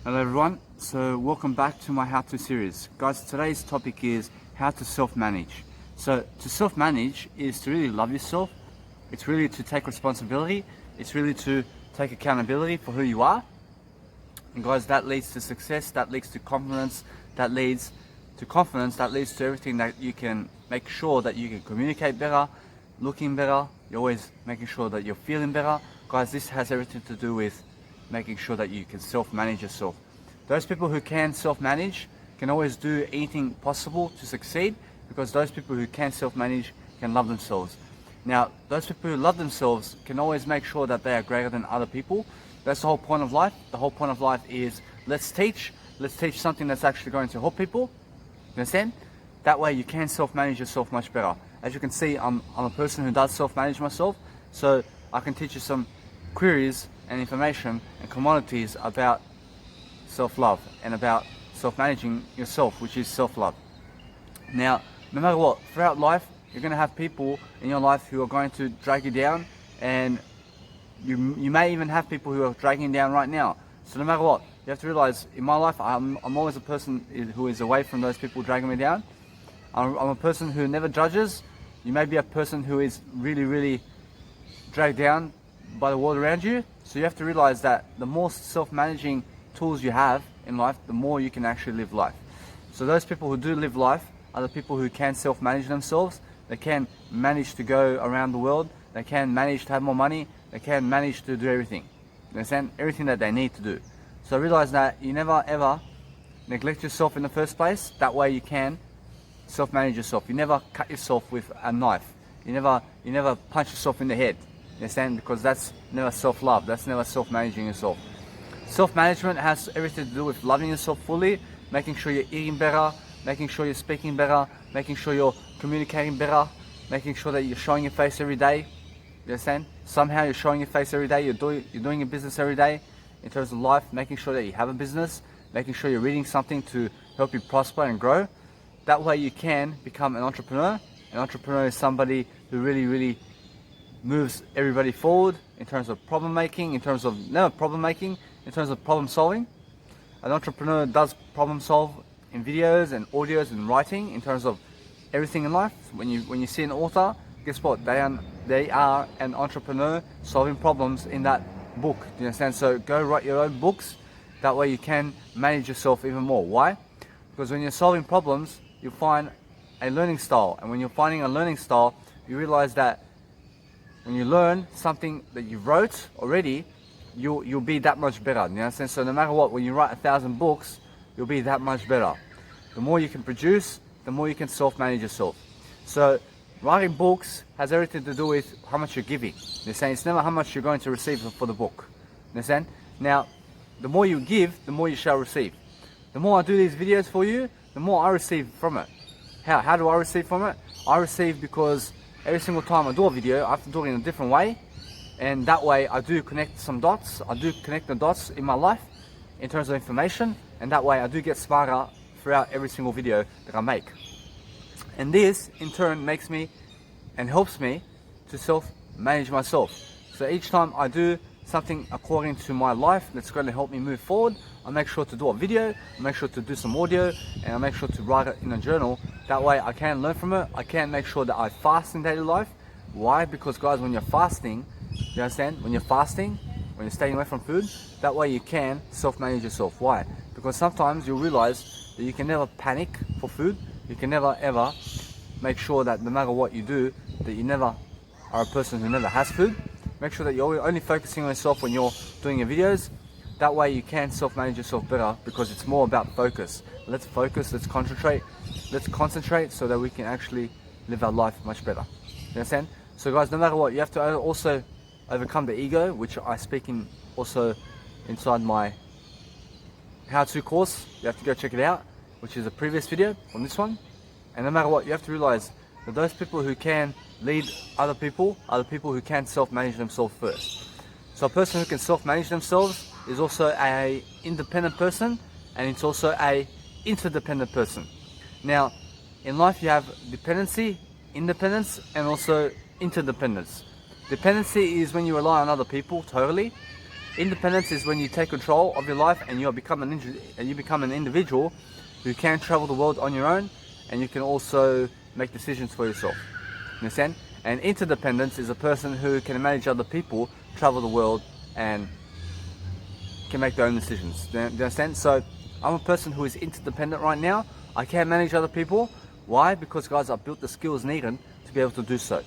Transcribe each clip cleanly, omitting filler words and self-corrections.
Hello everyone, so welcome back to my how-to series. Guys, today's topic is how to self-manage. So to self-manage is to really love yourself, it's really to take responsibility, it's really to take accountability for who you are. And guys, that leads to success, that leads to confidence, that leads to everything that you can make sure that you can communicate better, looking better, you're always making sure that you're feeling better. Guys, this has everything to do with making sure that you can self-manage yourself. Those people who can self-manage can always do anything possible to succeed, because those people who can self-manage can love themselves. Now, those people who love themselves can always make sure that they are greater than other people. That's the whole point of life. The whole point of life is let's teach something that's actually going to help people. You understand? That way you can self-manage yourself much better. As you can see, I'm a person who does self-manage myself, so I can teach you some queries and information and commodities about self-love and about self-managing yourself, which is self-love. Now, no matter what, throughout life, you're going to have people in your life who are going to drag you down, and you may even have people who are dragging you down right now. So no matter what, you have to realize, in my life, I'm always a person who is away from those people dragging me down. I'm a person who never judges. You may be a person who is really dragged down by the world around you. So you have to realize that the more self-managing tools you have in life, the more you can actually live life. So those people who do live life are the people who can self-manage themselves. They can manage to go around the world. They can manage to have more money. They can manage to do everything. You understand? Everything that they need to do. So realize that you never ever neglect yourself in the first place. That way you can self-manage yourself. You never cut yourself with a knife. You never punch yourself in the head. You understand? Because that's never self-love. That's never self-managing yourself. Self-management has everything to do with loving yourself fully, making sure you're eating better, making sure you're speaking better, making sure you're communicating better, making sure that you're showing your face every day. You understand? Somehow you're showing your face every day, you're doing your business every day in terms of life, making sure that you have a business, making sure you're reading something to help you prosper and grow. That way you can become an entrepreneur. An entrepreneur is somebody who really moves everybody forward in terms of problem making, in terms of problem solving. An entrepreneur does problem solve in videos and audios and writing in terms of everything in life. When you see an author, guess what? They are an entrepreneur solving problems in that book. Do you understand? So go write your own books. That way you can manage yourself even more. Why? Because when you're solving problems, you find a learning style, and when you're finding a learning style, you realize that when you learn something that you wrote already, you'll be that much better. You understand? So no matter what, when you write 1,000 books, you'll be that much better. The more you can produce, the more you can self-manage yourself. So writing books has everything to do with how much you're giving. You understand? It's never how much you're going to receive for the book. You understand? Now, the more you give, the more you shall receive. The more I do these videos for you, the more I receive from it. How do I receive from it? I receive because every single time I do a video, I have to do it in a different way. And that way I do connect some dots. I do connect the dots in my life in terms of information. And that way I do get smarter throughout every single video that I make. And this in turn makes me and helps me to self-manage myself. So each time I do something according to my life that's going to help me move forward, I make sure to do a video, I make sure to do some audio, and I make sure to write it in a journal. That way I can learn from it. I can make sure that I fast in daily life. Why? Because guys, when you're fasting, you understand? When you're fasting, when you're staying away from food, that way you can self-manage yourself. Why? Because sometimes you'll realize that you can never panic for food. You can never ever make sure that no matter what you do, that you never are a person who never has food. Make sure that you're only focusing on yourself when you're doing your videos. That way you can self-manage yourself better, because it's more about focus. Let's focus, let's concentrate so that we can actually live our life much better. You understand? So guys, no matter what, you have to also overcome the ego, which I speak in also inside my how-to course. You have to go check it out, which is a previous video on this one. And no matter what, you have to realize that those people who can lead other people are the people who can self-manage themselves first. So a person who can self-manage themselves is also an independent person, and it's also an interdependent person. Now, in life you have dependency, independence, and also interdependence. Dependency is when you rely on other people totally. Independence is when you take control of your life and you become an individual who can travel the world on your own, and you can also make decisions for yourself. You understand? And interdependence is a person who can manage other people, travel the world, and can make their own decisions. Do you understand? So I'm a person who is interdependent right now. I can manage other people. Why? Because, guys, I've built the skills needed to be able to do so. Do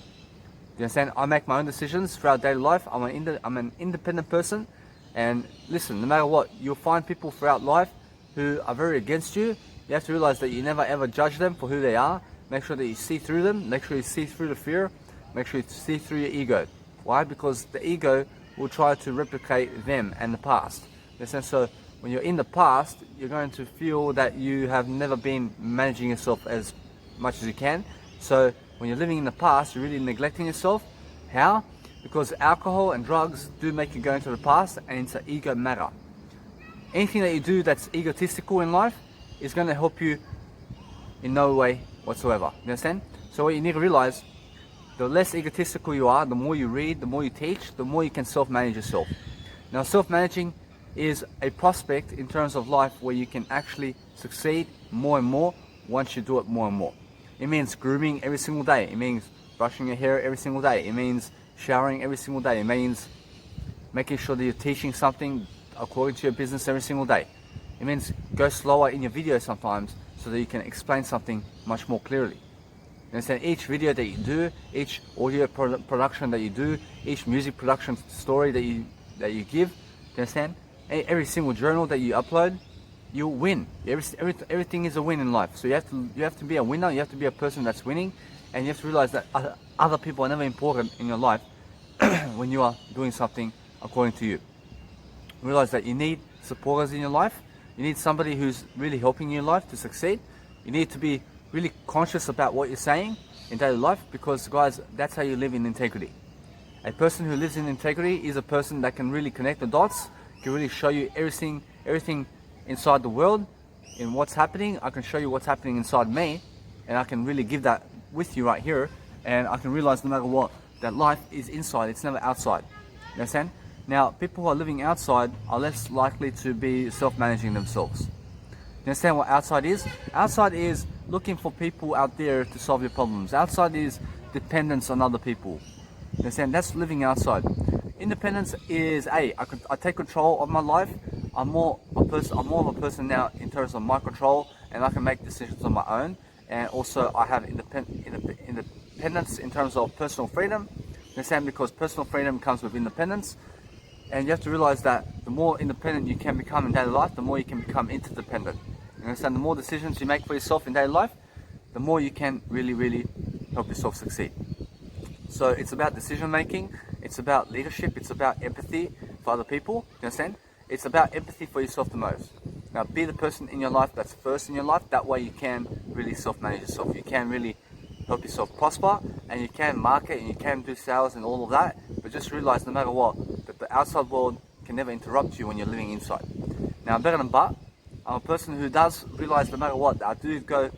you understand? I make my own decisions throughout daily life. I'm an independent person. And listen, no matter what, you'll find people throughout life who are very against you. You have to realize that you never ever judge them for who they are. Make sure that you see through them. Make sure you see through the fear. Make sure you see through your ego. Why? Because the ego will try to replicate them and the past. And so when you're in the past, you're going to feel that you have never been managing yourself as much as you can. So when you're living in the past, you're really neglecting yourself. How? Because alcohol and drugs do make you go into the past, and it's an ego matter. Anything that you do that's egotistical in life is going to help you in no way whatsoever. You understand? So what you need to realize, the less egotistical you are, the more you read, the more you teach, the more you can self-manage yourself. Now, self-managing is a prospect in terms of life where you can actually succeed more and more once you do it more and more. It means grooming every single day. It means brushing your hair every single day. It means showering every single day. It means making sure that you're teaching something according to your business every single day. It means go slower in your videos sometimes so that you can explain something much more clearly. You understand? Each video that you do, each audio production that you do, each music production story that you give, you understand? Every single journal that you upload, you'll win. Everything is a win in life. So you have to be a winner. You have to be a person that's winning, and you have to realize that other people are never important in your life when you are doing something according to you. Realize that you need supporters in your life. You need somebody who's really helping you in life to succeed. You need to be really conscious about what you're saying in daily life, because, guys, that's how you live in integrity. A person who lives in integrity is a person that can really connect the dots, can really show you everything inside the world, in what's happening. I can show you what's happening inside me, and I can really give that with you right here, and I can realize no matter what, that life is inside, it's never outside. You understand? Now, people who are living outside are less likely to be self-managing themselves. You understand what outside is? Outside is looking for people out there to solve your problems. Outside is dependence on other people. You understand? That's living outside. Independence is I take control of my life. I'm more of a person now in terms of my control, and I can make decisions on my own. And also I have independence in terms of personal freedom. You understand? Because personal freedom comes with independence. And you have to realize that the more independent you can become in daily life, the more you can become interdependent. You understand? The more decisions you make for yourself in daily life, the more you can really help yourself succeed. So it's about decision making, it's about leadership, it's about empathy for other people. You understand? It's about empathy for yourself the most. Now, be the person in your life that's first in your life. That way you can really self-manage yourself. You can really help yourself prosper, and you can market, and you can do sales and all of that. But just realize, no matter what, that the outside world can never interrupt you when you're living inside. Now, I'm better than but. I'm a person who does realize, no matter what, I do go,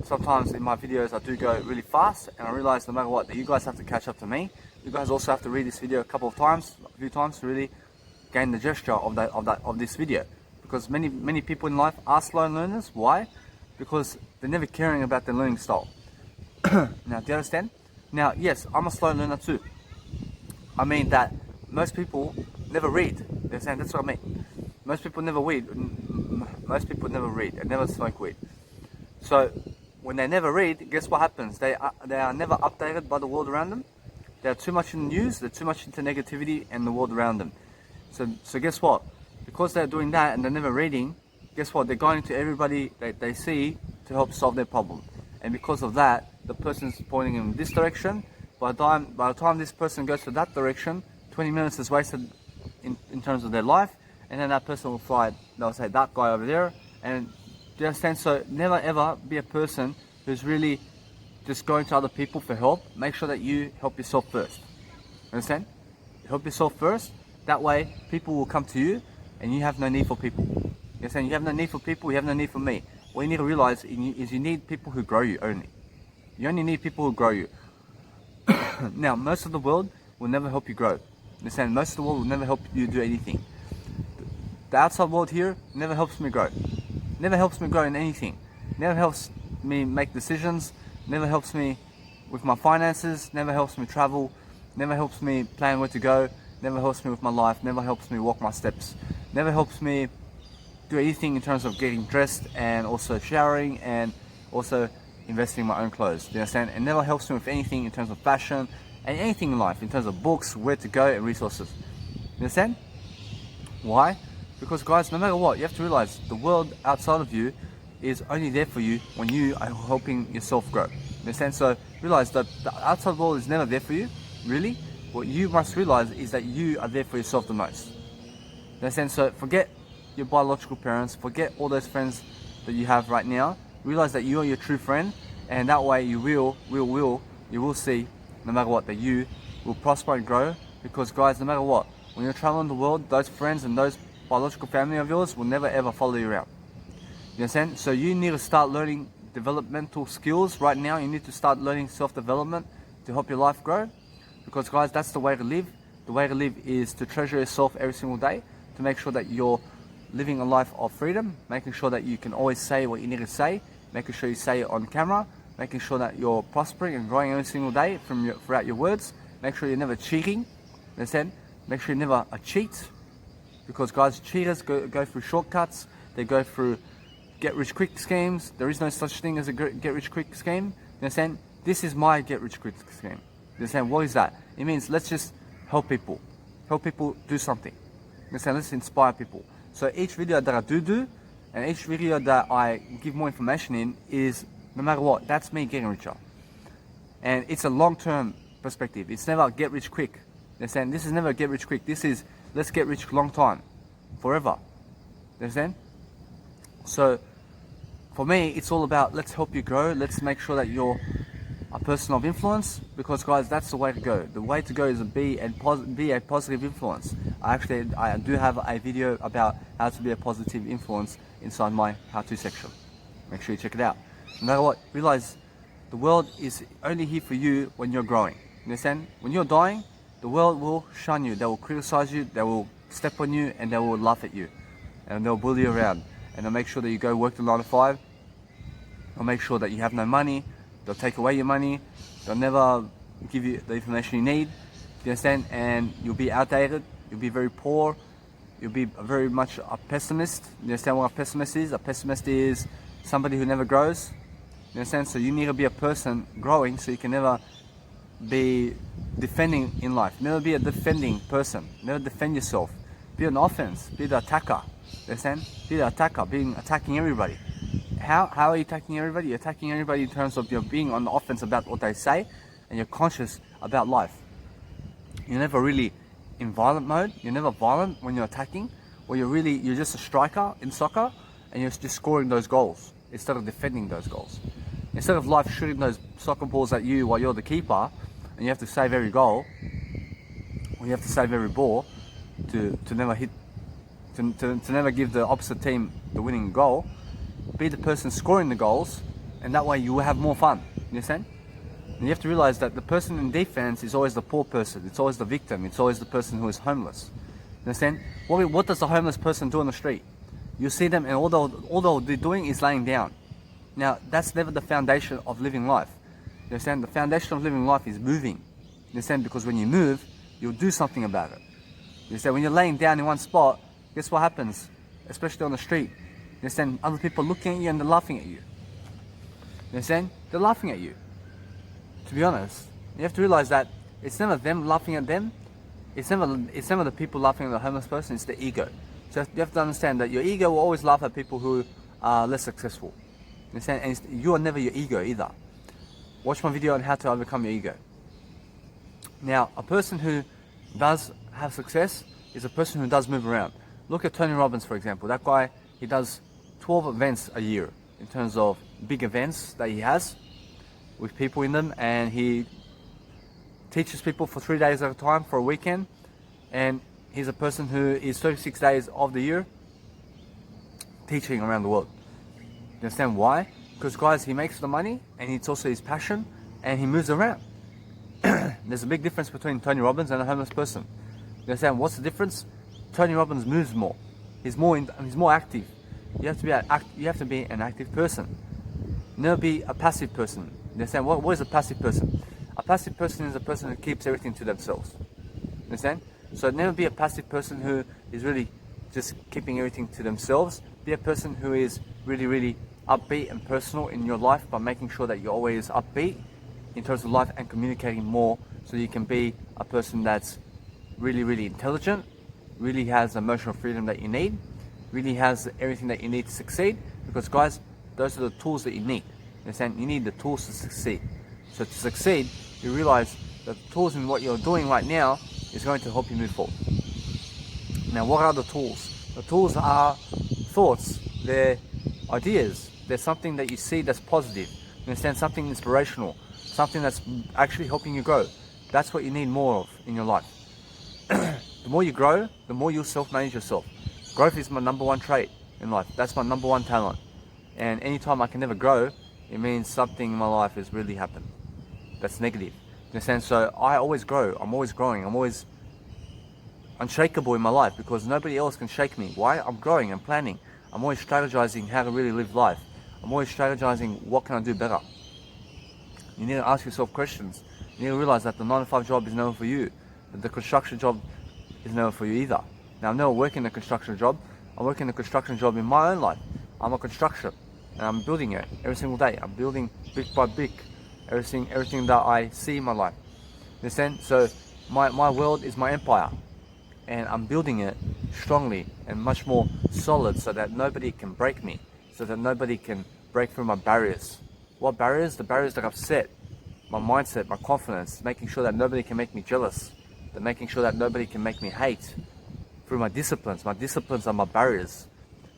sometimes in my videos I do go really fast, and I realize no matter what, that you guys have to catch up to me. You guys also have to read this video a few times to really gain the gesture of this video. Because many people in life are slow learners. Why? Because they're never caring about their learning style. Now, do you understand? Now, yes, I'm a slow learner too. I mean that most people never read. You understand? That's what I mean. Most people never read. Most people never read and never smoke weed. So when they never read, guess what happens? They are never updated by the world around them. They're too much in the news. They're too much into negativity and the world around them. So guess what? Because they're doing that and they're never reading, guess what? They're going to everybody that they see to help solve their problem. And because of that, the person's pointing in this direction. By the time this person goes to that direction, 20 minutes is wasted in terms of their life, and then that person will fly, they'll say, that guy over there. And do you understand? So never ever be a person who's really just going to other people for help. Make sure that you help yourself first. Understand? Help yourself first. That way people will come to you, and you have no need for people. You understand? You have no need for people, you have no need for me. What you need to realize is you need people who grow you only. You only need people who grow you. Now, most of the world will never help you grow. Understand? Most of the world will never help you do anything. The outside world here never helps me grow. Never helps me grow in anything. Never helps me make decisions. Never helps me with my finances. Never helps me travel. Never helps me plan where to go. Never helps me with my life. Never helps me walk my steps. Never helps me do anything in terms of getting dressed and also showering and also investing in my own clothes. Do you understand? It never helps me with anything in terms of fashion and anything in life, in terms of books, where to go and resources. You understand? Why? Because guys, no matter what, you have to realize the world outside of you is only there for you when you are helping yourself grow. You understand? So realize that the outside world is never there for you, really. What you must realize is that you are there for yourself the most. You understand? So forget your biological parents, forget all those friends that you have right now. Realize that you are your true friend, and that way you will see, no matter what, that you will prosper and grow. Because guys, no matter what, when you're traveling the world, those friends and those biological family of yours will never ever follow you around. You understand? So you need to start learning developmental skills right now. You need to start learning self-development to help your life grow. Because guys, that's the way to live. The way to live is to treasure yourself every single day, to make sure that you're living a life of freedom, making sure that you can always say what you need to say, making sure you say it on camera, making sure that you're prospering and growing every single day throughout your words. Make sure you're never cheating. Understand? Make sure you're never a cheat. Because guys, cheaters go through shortcuts. They go through get-rich-quick schemes. There is no such thing as a get-rich-quick scheme. You understand? This is my get-rich-quick scheme. You understand? What is that? It means let's just help people. Help people do something. You understand? Let's inspire people. So each video that I do, and each video that I give more information in is, no matter what, that's me getting richer. And it's a long-term perspective. It's never get-rich-quick. You understand? This is never get-rich-quick. This is let's get rich long time, forever. You understand? So for me, it's all about let's help you grow. Let's make sure that you're a person of influence, because guys, that's the way to go. The way to go is to be a positive influence. I do have a video about how to be a positive influence inside my how-to section. Make sure you check it out. No matter what, realize the world is only here for you when you're growing. You understand? When you're dying, the world will shun you. They will criticize you. They will step on you, and they will laugh at you, and they'll bully you around, and they'll make sure that you go work the 9 to 5. They'll make sure that you have no money. They'll take away your money. They'll never give you the information you need. You understand? And you'll be outdated. You'll be very poor. You'll be very much a pessimist. You understand what a pessimist is? A pessimist is somebody who never grows. You understand? So you need to be a person growing, so you can never be defending in life. Never be a defending person. Never defend yourself. Be an offense. Be the attacker. You understand? Be the attacker. Attacking everybody. How are you attacking everybody? You're attacking everybody in terms of you're being on the offense about what they say, and you're conscious about life. You're never really in violent mode. You're never violent when you're attacking, or you're just a striker in soccer, and you're just scoring those goals instead of defending those goals. Instead of life shooting those soccer balls at you while you're the keeper, and you have to save every goal, or you have to save every ball to never hit, to never give the opposite team the winning goal. Be the person scoring the goals, and that way you will have more fun. You understand? And you have to realize that the person in defense is always the poor person. It's always the victim. It's always the person who is homeless. You understand? What does the homeless person do on the street? You see them, and all they're doing is laying down. Now, that's never the foundation of living life. You understand? The foundation of living life is moving. You understand? Because when you move, you'll do something about it. You understand? When you're laying down in one spot, guess what happens? Especially on the street. You understand? Other people are looking at you and they're laughing at you. You understand? They're laughing at you. To be honest, you have to realize that it's never them laughing at them. It's never the people laughing at the homeless person. It's the ego. So you have to understand that your ego will always laugh at people who are less successful. You understand? And you are never your ego either. Watch my video on how to overcome your ego. Now, a person who does have success is a person who does move around. Look at Tony Robbins, for example. That guy, he does 12 events a year in terms of big events that he has with people in them, and he teaches people for 3 days at a time for a weekend, and he's a person who is 36 days of the year teaching around the world. You understand why? Because guys, he makes the money, and it's also his passion, and he moves around. There's a big difference between Tony Robbins and a homeless person. You understand what's the difference? Tony Robbins moves more. he's more active. You have to be an active person. Never be a passive person. You understand? What is a passive person? A passive person is a person who keeps everything to themselves. You understand? So never be a passive person who is really just keeping everything to themselves. Be a person who is really, really upbeat and personal in your life by making sure that you're always upbeat in terms of life and communicating more, so you can be a person that's really, really intelligent, really has emotional freedom that you need, really has everything that you need to succeed. Because guys, those are the tools that you need. You understand? You need the tools to succeed. So to succeed, you realize that the tools in what you're doing right now is going to help you move forward. Now, what are the tools? The tools are thoughts, they're ideas, they're something that you see that's positive. You understand? Something inspirational, something that's actually helping you grow. That's what you need more of in your life. The more you grow, the more you'll self-manage yourself. Growth is my number one trait in life. That's my number one talent. And anytime I can never grow, it means something in my life has really happened that's negative. You understand? So I always grow. I'm always growing. I'm always unshakable in my life because nobody else can shake me. Why? I'm growing. I'm planning. I'm always strategizing how to really live life. I'm always strategizing what can I do better. You need to ask yourself questions. You need to realize that the 9-to-5 job is never for you. That the construction job is never for you either. Now, I'm never working a construction job. I'm working a construction job in my own life. I'm a constructor and I'm building it every single day. I'm building brick by brick everything that I see in my life. Understand? So my world is my empire, and I'm building it strongly and much more solid so that nobody can break me, so that nobody can break through my barriers. What barriers? The barriers that I've set. My mindset, my confidence, making sure that nobody can make me jealous, that making sure that nobody can make me hate. Through my disciplines are my barriers.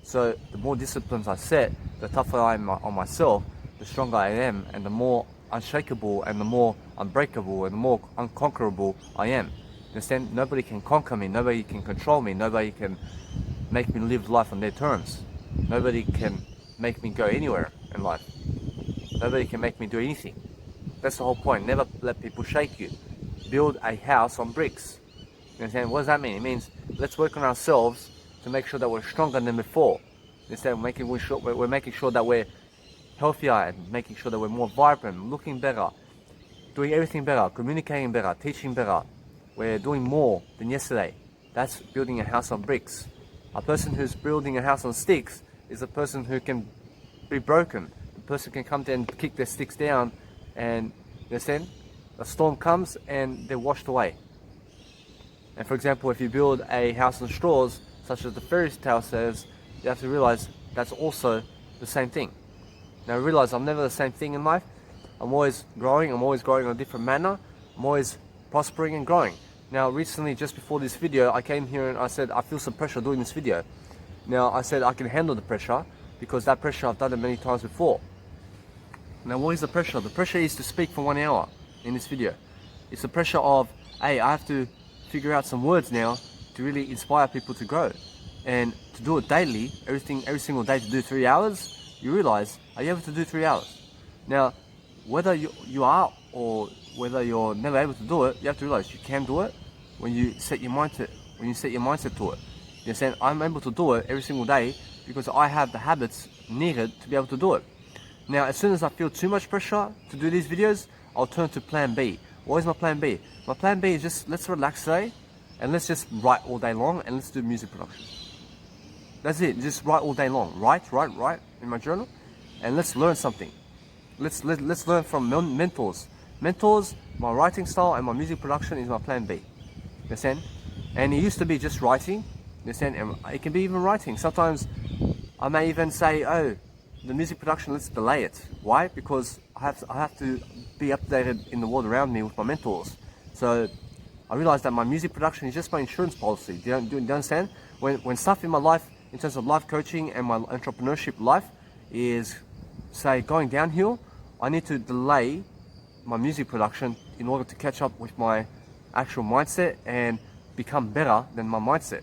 So the more disciplines I set, the tougher I am on myself, the stronger I am, and the more unshakable and the more unbreakable and the more unconquerable I am. Understand? Nobody can conquer me, nobody can control me, nobody can make me live life on their terms. Nobody can make me go anywhere in life. Nobody can make me do anything. That's the whole point. Never let people shake you. Build a house on bricks. You understand? What does that mean? It means let's work on ourselves to make sure that we're stronger than before. Instead of we're making sure that we're healthier and making sure that we're more vibrant, looking better, doing everything better, communicating better, teaching better. We're doing more than yesterday. That's building a house on bricks. A person who's building a house on sticks is a person who can be broken. The person can come down and kick their sticks down, and you understand? A storm comes and they're washed away. And for example, if you build a house on straws, such as the fairy tale says, you have to realize that's also the same thing. Now realize I'm never the same thing in life. I'm always growing in a different manner. I'm always prospering and growing. Now recently, just before this video, I came here and I said, I feel some pressure doing this video. Now I said I can handle the pressure because that pressure I've done it many times before. Now what is the pressure? The pressure is to speak for 1 hour in this video. It's the pressure of, hey, I have to figure out some words now to really inspire people to grow. And to do it daily, every single day to do 3 hours, you realize, are you able to do 3 hours? Now, whether you are or whether you're never able to do it, you have to realize you can do it when you set your mindset to it. You understand? I'm able to do it every single day because I have the habits needed to be able to do it. Now, as soon as I feel too much pressure to do these videos, I'll turn to plan B. What is my plan B? My plan B is just, let's relax today and let's just write all day long and let's do music production. That's it, just write all day long. Write in my journal and let's learn something. Let's learn from mentors. Mentors, my writing style and my music production is my plan B. You understand? And it used to be just writing. You understand? And it can be even writing. Sometimes I may even say, oh, the music production, let's delay it. Why? Because I have to be updated in the world around me with my mentors. So I realized that my music production is just my insurance policy. Do you understand? When stuff in my life, in terms of life coaching and my entrepreneurship life, is, say, going downhill, I need to delay my music production in order to catch up with my actual mindset and become better than my mindset.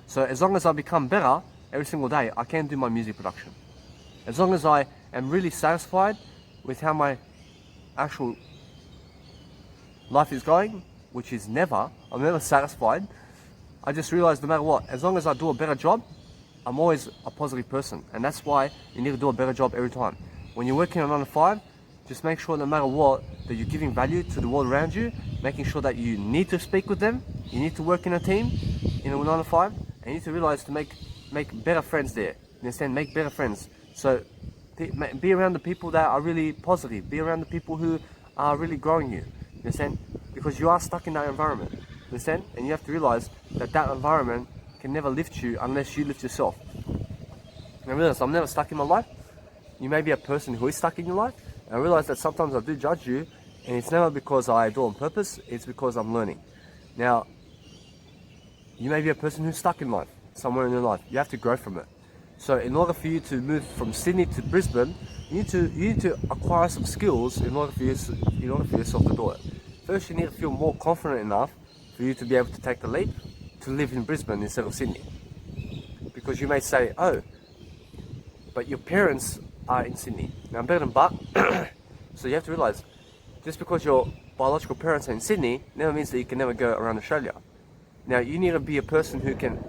So as long as I become better every single day, I can do my music production. As long as I am really satisfied with how my actual life is going, which is I'm never satisfied. I just realized no matter what, as long as I do a better job, I'm always a positive person, and that's why you need to do a better job every time. When you're working a 9 to 5, just make sure no matter what that you're giving value to the world around you, making sure that you need to speak with them, you need to work in a team in a 9 to 5, and you need to realize to make better friends there. You understand? Make better friends. So be around the people that are really positive. Be around the people who are really growing you. You understand? Because you are stuck in that environment. You understand? And you have to realize that that environment can never lift you unless you lift yourself. And I realize I'm never stuck in my life. You may be a person who is stuck in your life. And I realize that sometimes I do judge you, and it's never because I do it on purpose, it's because I'm learning. Now, you may be a person who's stuck in life, somewhere in your life. You have to grow from it. So in order for you to move from Sydney to Brisbane, you need to acquire some skills in order for yourself to do it. First, you need to feel more confident enough for you to be able to take the leap to live in Brisbane instead of Sydney. Because you may say, oh, but your parents are in Sydney. Now, I'm better than but. So you have to realize, just because your biological parents are in Sydney, never means that you can never go around Australia. Now, you need to be a person who can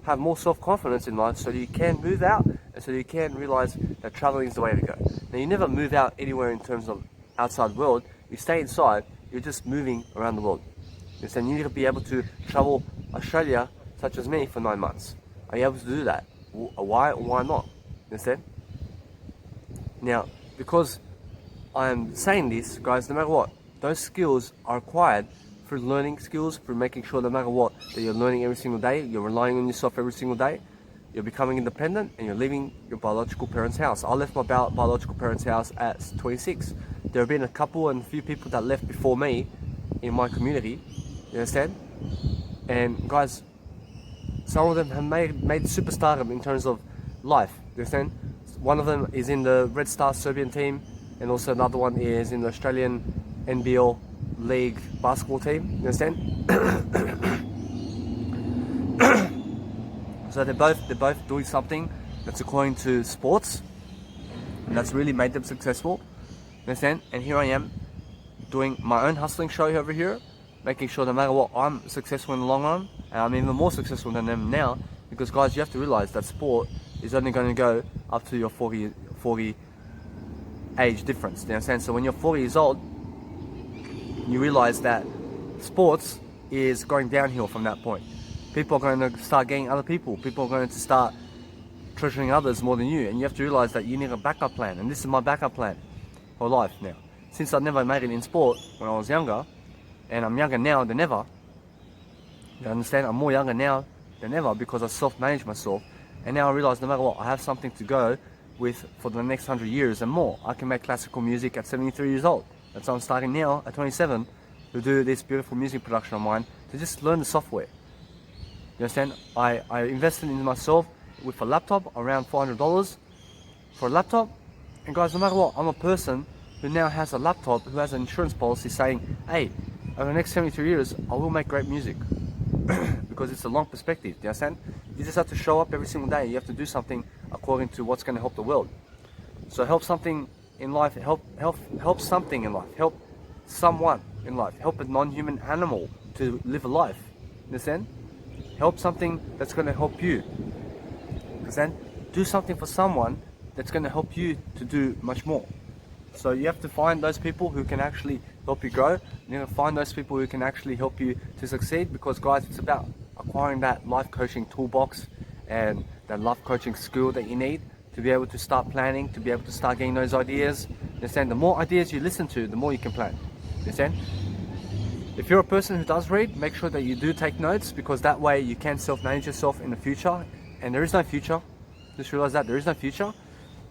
have more self-confidence in life so that you can move out and so that you can realize that traveling is the way to go. Now, you never move out anywhere in terms of outside world. You stay inside, you're just moving around the world. You need to be able to travel Australia, such as me, for 9 months. Are you able to do that? Why or why not? You understand? Now, because I'm saying this, guys, no matter what, those skills are acquired through learning skills, through making sure no matter what, that you're learning every single day, you're relying on yourself every single day, you're becoming independent, and you're leaving your biological parents' house. I left my biological parents' house at 26. There have been a couple and a few people that left before me in my community, you understand? And guys, some of them have made superstardom in terms of life, you understand? One of them is in the Red Star Serbian team, and also another one is in the Australian NBL League basketball team, you understand? So they're both doing something that's according to sports, and that's really made them successful, you understand? And here I am doing my own hustling show over here, making sure no matter what, I'm successful in the long run, and I'm even more successful than them now, because guys, you have to realize that sport is only going to go up to your 40 age difference, you understand? So when you're 40 years old, you realize that sports is going downhill from that point. People are going to start getting other people. People are going to start treasuring others more than you, and you have to realize that you need a backup plan, and this is my backup plan for life now. Since I never made it in sport when I was younger, and I'm younger now than ever, you understand? I'm more younger now than ever because I self-manage myself, and now I realize no matter what, I have something to go with for the next 100 years and more. I can make classical music at 73 years old. That's why I'm starting now at 27 to do this beautiful music production of mine, to just learn the software. You understand? I invested in myself with a laptop, around $400 for a laptop. And guys, no matter what, I'm a person who now has a laptop, who has an insurance policy saying, hey, over the next 73 years, I will make great music. Because it's a long perspective, do you understand? You just have to show up every single day. You have to do something according to what's going to help the world. So help something in life, help something in life, help someone in life, help a non-human animal to live a life, understand? Help something that's going to help you, understand? Do something for someone that's going to help you to do much more. So you have to find those people who can actually help you grow. You have to find those people who can actually help you to succeed, because guys, it's about acquiring that life coaching toolbox and that life coaching skill that you need to be able to start planning, to be able to start getting those ideas. Understand? The more ideas you listen to, the more you can plan. Understand? If you're a person who does read, make sure that you do take notes, because that way you can self-manage yourself in the future. And there is no future. Just realize that there is no future.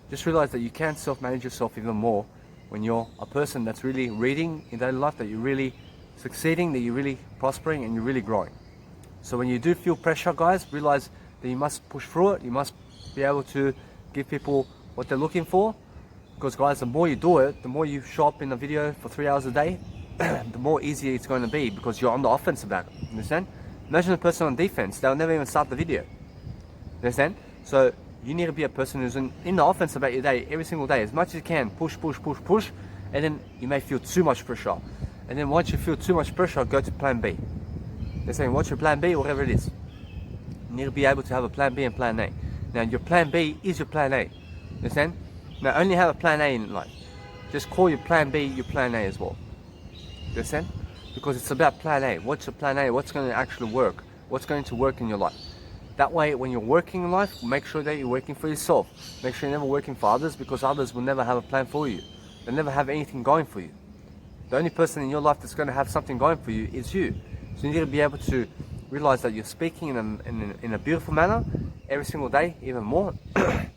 Just realize that you can self-manage yourself even more when you're a person that's really reading in daily life, that you're really succeeding, that you're really prospering, and you're really growing. So when you do feel pressure, guys, realize that you must push through it. You must be able to give people what they're looking for, because guys, the more you do it, the more you show up in a video for 3 hours a day, the more easier it's going to be, because you're on the offense about it. Understand? Imagine a person on defense, they'll never even start the video. Understand? So you need to be a person who's in the offense about your day every single day, as much as you can. Push, and then you may feel too much pressure. And then once you feel too much pressure, go to plan B. They're saying, what's your plan B? Whatever it is. You need to be able to have a plan B and plan A. Now your plan B is your plan A. You understand? Now only have a plan A in life. Just call your plan B your plan A as well. You understand? Because it's about plan A. What's your plan A? What's going to actually work? What's going to work in your life? That way, when you're working in life, make sure that you're working for yourself. Make sure you're never working for others, because others will never have a plan for you. They'll never have anything going for you. The only person in your life that's going to have something going for you is you. So you need to be able to realize that you're speaking in a beautiful manner every single day, even more. Now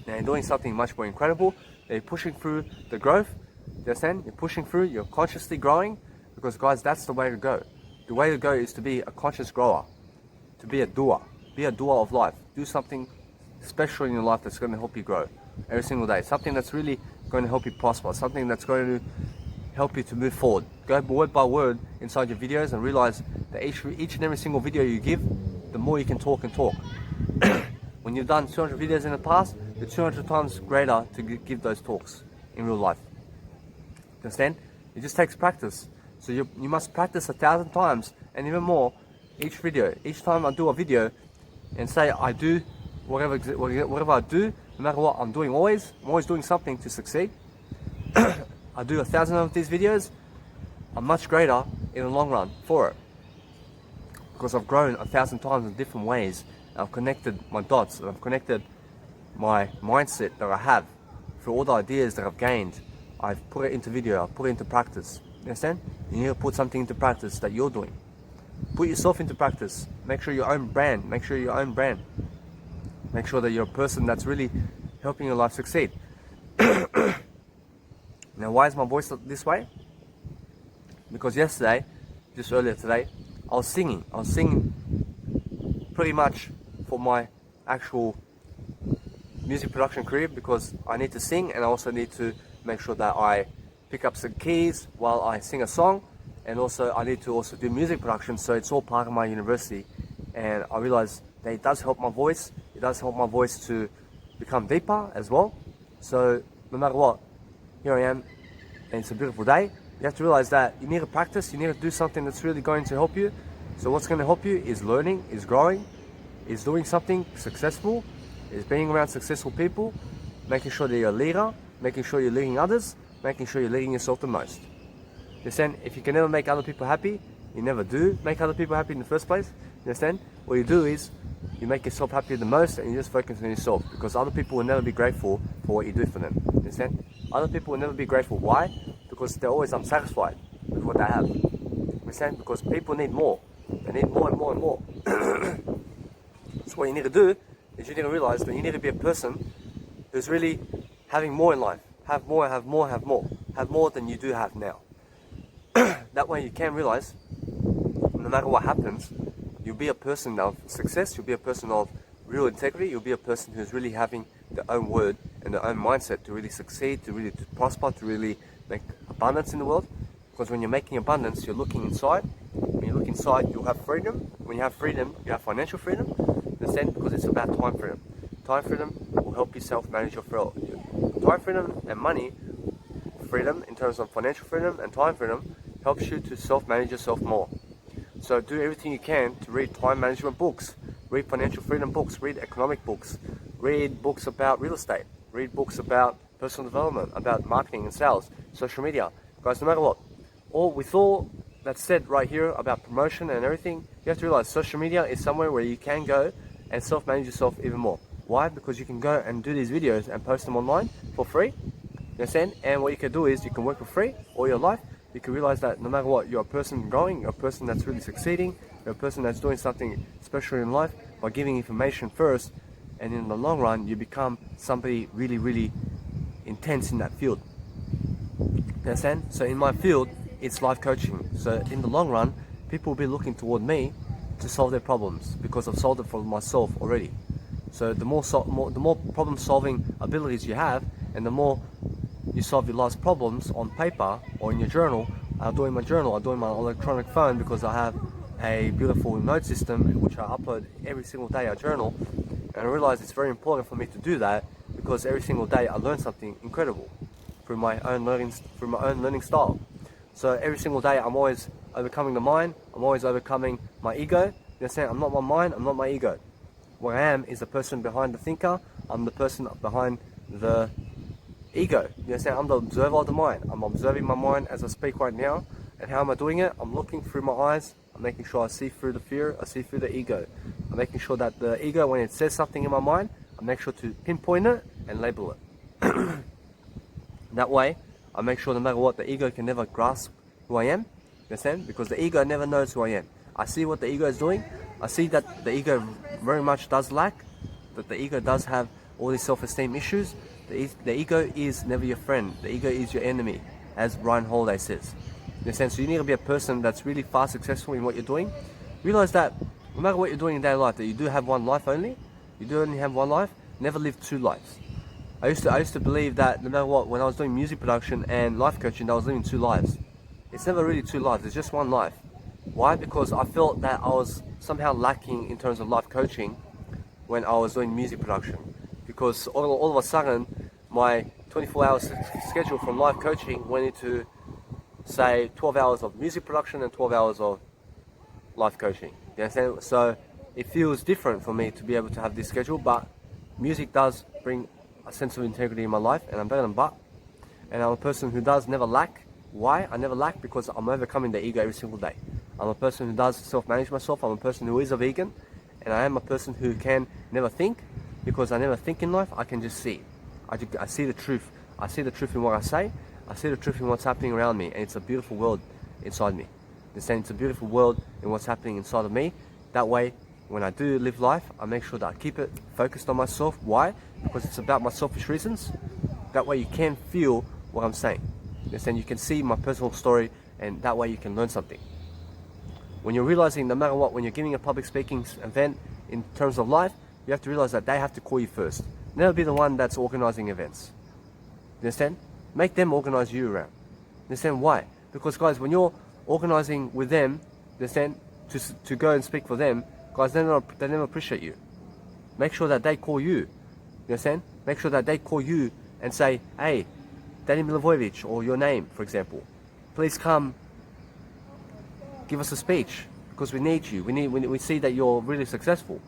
you're doing something much more incredible. That you're pushing through the growth. You understand? You're pushing through. You're consciously growing. Because guys, that's the way to go. The way to go is to be a conscious grower, to be a doer. Be a doer of life. Do something special in your life that's going to help you grow every single day. Something that's really going to help you prosper. Something that's going to help you to move forward. Go word by word inside your videos and realize that each and every single video you give, the more you can talk and talk. When you've done 200 videos in the past, you're 200 times greater to give those talks in real life. Understand? It just takes practice. So you must practice 1,000 times and even more each video. Each time I do a video and say I do whatever I do, no matter what I'm doing always, I'm always doing something to succeed. I do 1,000 of these videos, I'm much greater in the long run for it. Because I've grown 1,000 times in different ways. I've connected my dots, and I've connected my mindset that I have through all the ideas that I've gained. I've put it into video, I've put it into practice. You understand? You need to put something into practice that you're doing. Put yourself into practice. Make sure your own brand. Make sure your own brand. Make sure that you're a person that's really helping your life succeed. Now, why is my voice this way? Because yesterday, just earlier today, I was singing. I was singing pretty much for my actual music production career, because I need to sing and I also need to make sure that I pick up some keys while I sing a song, and also I need to also do music production, so it's all part of my university. And I realized that it does help my voice. It does help my voice to become deeper as well. So no matter what, here I am, and it's a beautiful day. You have to realize that you need to practice. You need to do something that's really going to help you. So what's going to help you is learning, is growing, is doing something successful, is being around successful people, making sure that you're a leader, making sure you're leading others, making sure you're leading yourself the most. You understand? If you can never make other people happy, you never do make other people happy in the first place. You understand? What you do is you make yourself happy the most, and you just focus on yourself, because other people will never be grateful for what you do for them. You understand? Other people will never be grateful. Why? Because they're always unsatisfied with what they have. You understand? Because people need more. They need more and more and more. So what you need to do is you need to realize that you need to be a person who's really having more in life. Have more, have more, have more. Have more than you do have now. That way you can realize, no matter what happens, you'll be a person of success, you'll be a person of real integrity, you'll be a person who's really having their own word and their own mindset to really succeed, to really prosper, to really make abundance in the world. Because when you're making abundance, you're looking inside. When you look inside, you'll have freedom. When you have freedom, you have financial freedom. Understand? Because it's about time freedom. Time freedom will help you self-manage your time freedom and money freedom, in terms of financial freedom and time freedom, helps you to self-manage yourself more. So do everything you can to read time management books, read financial freedom books, read economic books, read books about real estate, read books about personal development, about marketing and sales, social media. Guys, no matter what, with all that's said right here about promotion and everything, you have to realize social media is somewhere where you can go and self-manage yourself even more. Why? Because you can go and do these videos and post them online for free. You understand? And what you can do is you can work for free all your life. You can realize that no matter what, you're a person growing, you're a person that's really succeeding, you're a person that's doing something special in life by giving information first, and in the long run you become somebody really, really intense in that field. You understand? So in my field, it's life coaching. So in the long run, people will be looking toward me to solve their problems, because I've solved it for myself already. So the more problem solving abilities you have, and the more you solve your life's problems on paper or in your journal. I do in my journal, I do in my electronic phone, because I have a beautiful note system in which I upload every single day a journal. And I realize it's very important for me to do that, because every single day I learn something incredible through my own learning style. So every single day I'm always overcoming the mind, I'm always overcoming my ego. You understand? I'm not my mind, I'm not my ego. what I am is the person behind the thinker. I'm the person behind the ego. You understand? I'm the observer of the mind. I'm observing my mind as I speak right now. And how am I doing it? I'm looking through my eyes. I'm making sure I see through the fear. I see through the ego. I'm making sure that the ego, when it says something in my mind, I make sure to pinpoint it and label it. That way, I make sure no matter what, the ego can never grasp who I am. You understand? Because the ego never knows who I am. I see what the ego is doing. I see that the ego very much does lack, that the ego does have all these self-esteem issues. The ego is never your friend. The ego is your enemy, as Ryan Holiday says. In a sense, so you need to be a person that's really far successful in what you're doing. Realize that no matter what you're doing in daily life, that you do have one life only. You do only have one life. Never live two lives. I used to believe that no matter what, when I was doing music production and life coaching, I was living two lives. It's never really two lives. It's just one life. Why? Because I felt that I was somehow lacking in terms of life coaching when I was doing music production. Because all of a sudden, my 24-hour schedule from life coaching went into, say, 12 hours of music production and 12 hours of life coaching. You understand? So it feels different for me to be able to have this schedule, but music does bring a sense of integrity in my life, and I'm better than Butt. And I'm a person who does never lack. Why? I never lack because I'm overcoming the ego every single day. I'm a person who does self-manage myself. I'm a person who is a vegan, and I am a person who can never think, because I never think in life. I can just see. I see the truth. I see the truth in what I say. I see the truth in what's happening around me, and it's a beautiful world inside me. It's a beautiful world in what's happening inside of me. That way, when I do live life, I make sure that I keep it focused on myself. Why? Because it's about my selfish reasons. That way you can feel what I'm saying. Then you can see my personal story, and that way you can learn something. When you're realizing, no matter what, when you're giving a public speaking event in terms of life, you have to realize that they have to call you first. Never be the one that's organizing events. You understand? Make them organize you around. You understand why? Because guys, when you're organizing with them, you understand, to go and speak for them, guys, they never appreciate you. Make sure that they call you. You understand? Make sure that they call you and say, hey, Danny Milivojevic, or your name, for example, please come give us a speech, because we need you. We see that you're really successful.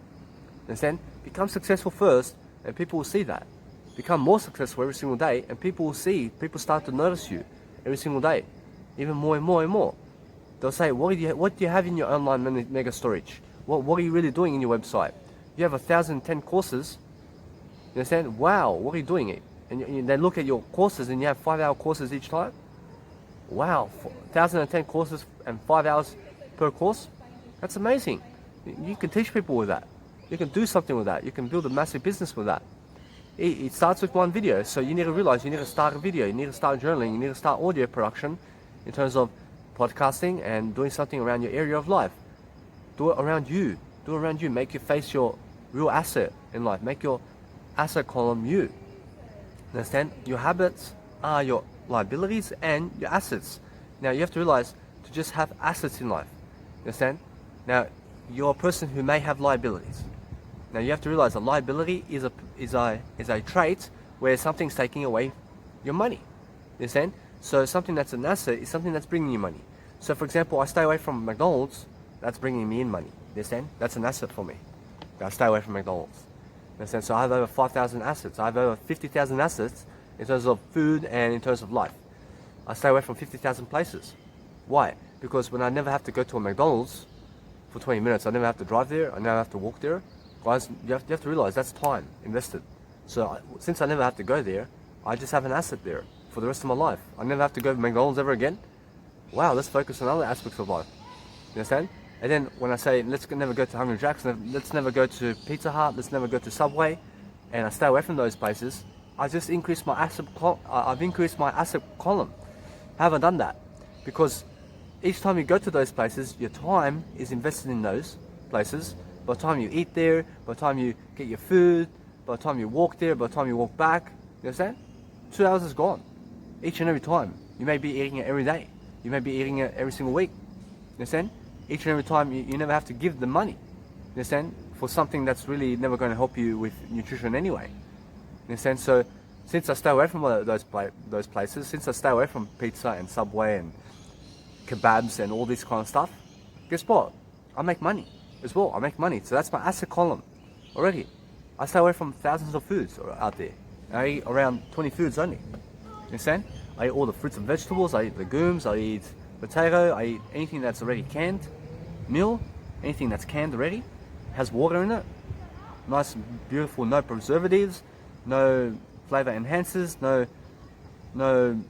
Understand? Become successful first, and people will see that. Become more successful every single day, and people start to notice you every single day, even more and more and more. They'll say, what do you have in your online mega storage? What are you really doing in your website? You have 1,010 courses. You understand? Wow, what are you doing? And they look at your courses, and you have 5-hour courses each time. Wow, 1,010 courses and 5 hours per course. That's amazing. You can teach people with that. You can do something with that. You can build a massive business with that. It starts with one video, so you need to realize you need to start a video, you need to start journaling, you need to start audio production in terms of podcasting and doing something around your area of life. Do it around you. Do it around you. Make your face your real asset in life. Make your asset column you. Understand? Your habits are your liabilities and your assets. Now you have to realize to just have assets in life. Understand? Now you're a person who may have liabilities. Now you have to realize a liability is a trait where something's taking away your money. You understand? So something that's an asset is something that's bringing you money. So for example, I stay away from McDonald's, that's bringing me in money. You understand? That's an asset for me. I stay away from McDonald's. You understand? So I have over 5,000 assets. I have over 50,000 assets in terms of food and in terms of life. I stay away from 50,000 places. Why? Because when I never have to go to a McDonald's for 20 minutes, I never have to drive there, I never have to walk there. Guys, you have to realize that's time invested. So since I never have to go there, I just have an asset there for the rest of my life. I never have to go to McDonald's ever again. Wow, let's focus on other aspects of life. You understand? And then when I say let's never go to Hungry Jack's, let's never go to Pizza Hut, let's never go to Subway, and I stay away from those places, I just increase my asset. I've increased my asset column. I haven't done that because each time you go to those places, your time is invested in those places. By the time you eat there, by the time you get your food, by the time you walk there, by the time you walk back, you understand? 2 hours is gone. Each and every time. You may be eating it every day. You may be eating it every single week. You understand? Each and every time you never have to give the money. You understand? For something that's really never going to help you with nutrition anyway. You understand? So since I stay away from those places, since I stay away from pizza and Subway and kebabs and all this kind of stuff, guess what? I make money as well. I make money. So that's my asset column. already. I stay away from thousands of foods out there. I eat around 20 foods only. You understand? I eat all the fruits and vegetables, I eat legumes, I eat potato, I eat anything that's already canned, meal, anything that's canned already, has water in it, nice, beautiful, no preservatives, no flavor enhancers, no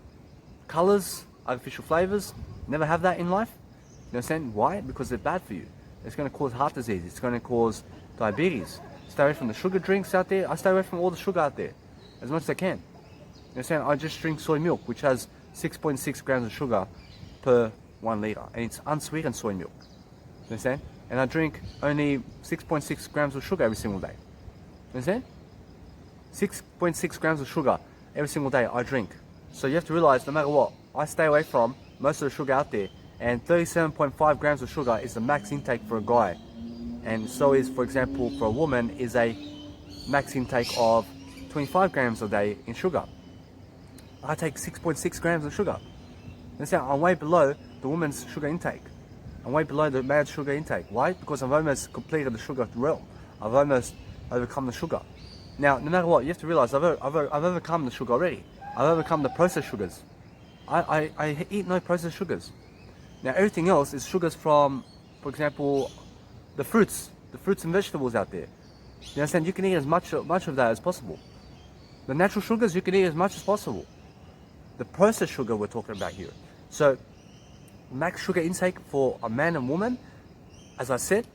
colors, artificial flavors. Never have that in life. You understand? Why? Because they're bad for you. It's going to cause heart disease. It's going to cause diabetes. Stay away from the sugar drinks out there. I stay away from all the sugar out there as much as I can. You understand? I just drink soy milk, which has 6.6 grams of sugar per 1 liter, and it's unsweetened soy milk. You understand? And I drink only 6.6 grams of sugar every single day. You understand? 6.6 grams of sugar every single day I drink. So you have to realize, no matter what, I stay away from most of the sugar out there, and 37.5 grams of sugar is the max intake for a guy, and so is, for example, for a woman is a max intake of 25 grams a day in sugar. I take 6.6 grams of sugar. Understand? I'm way below the woman's sugar intake. I'm way below the man's sugar intake. Why? Because I've almost completed the sugar realm. I've almost overcome the sugar. Now, no matter what, you have to realize I've overcome the sugar already. I've overcome the processed sugars. I eat no processed sugars. Now, everything else is sugars from, for example, the fruits and vegetables out there. You understand? You can eat as much of that as possible. The natural sugars, you can eat as much as possible. The processed sugar we're talking about here. So, max sugar intake for a man and woman, as I said,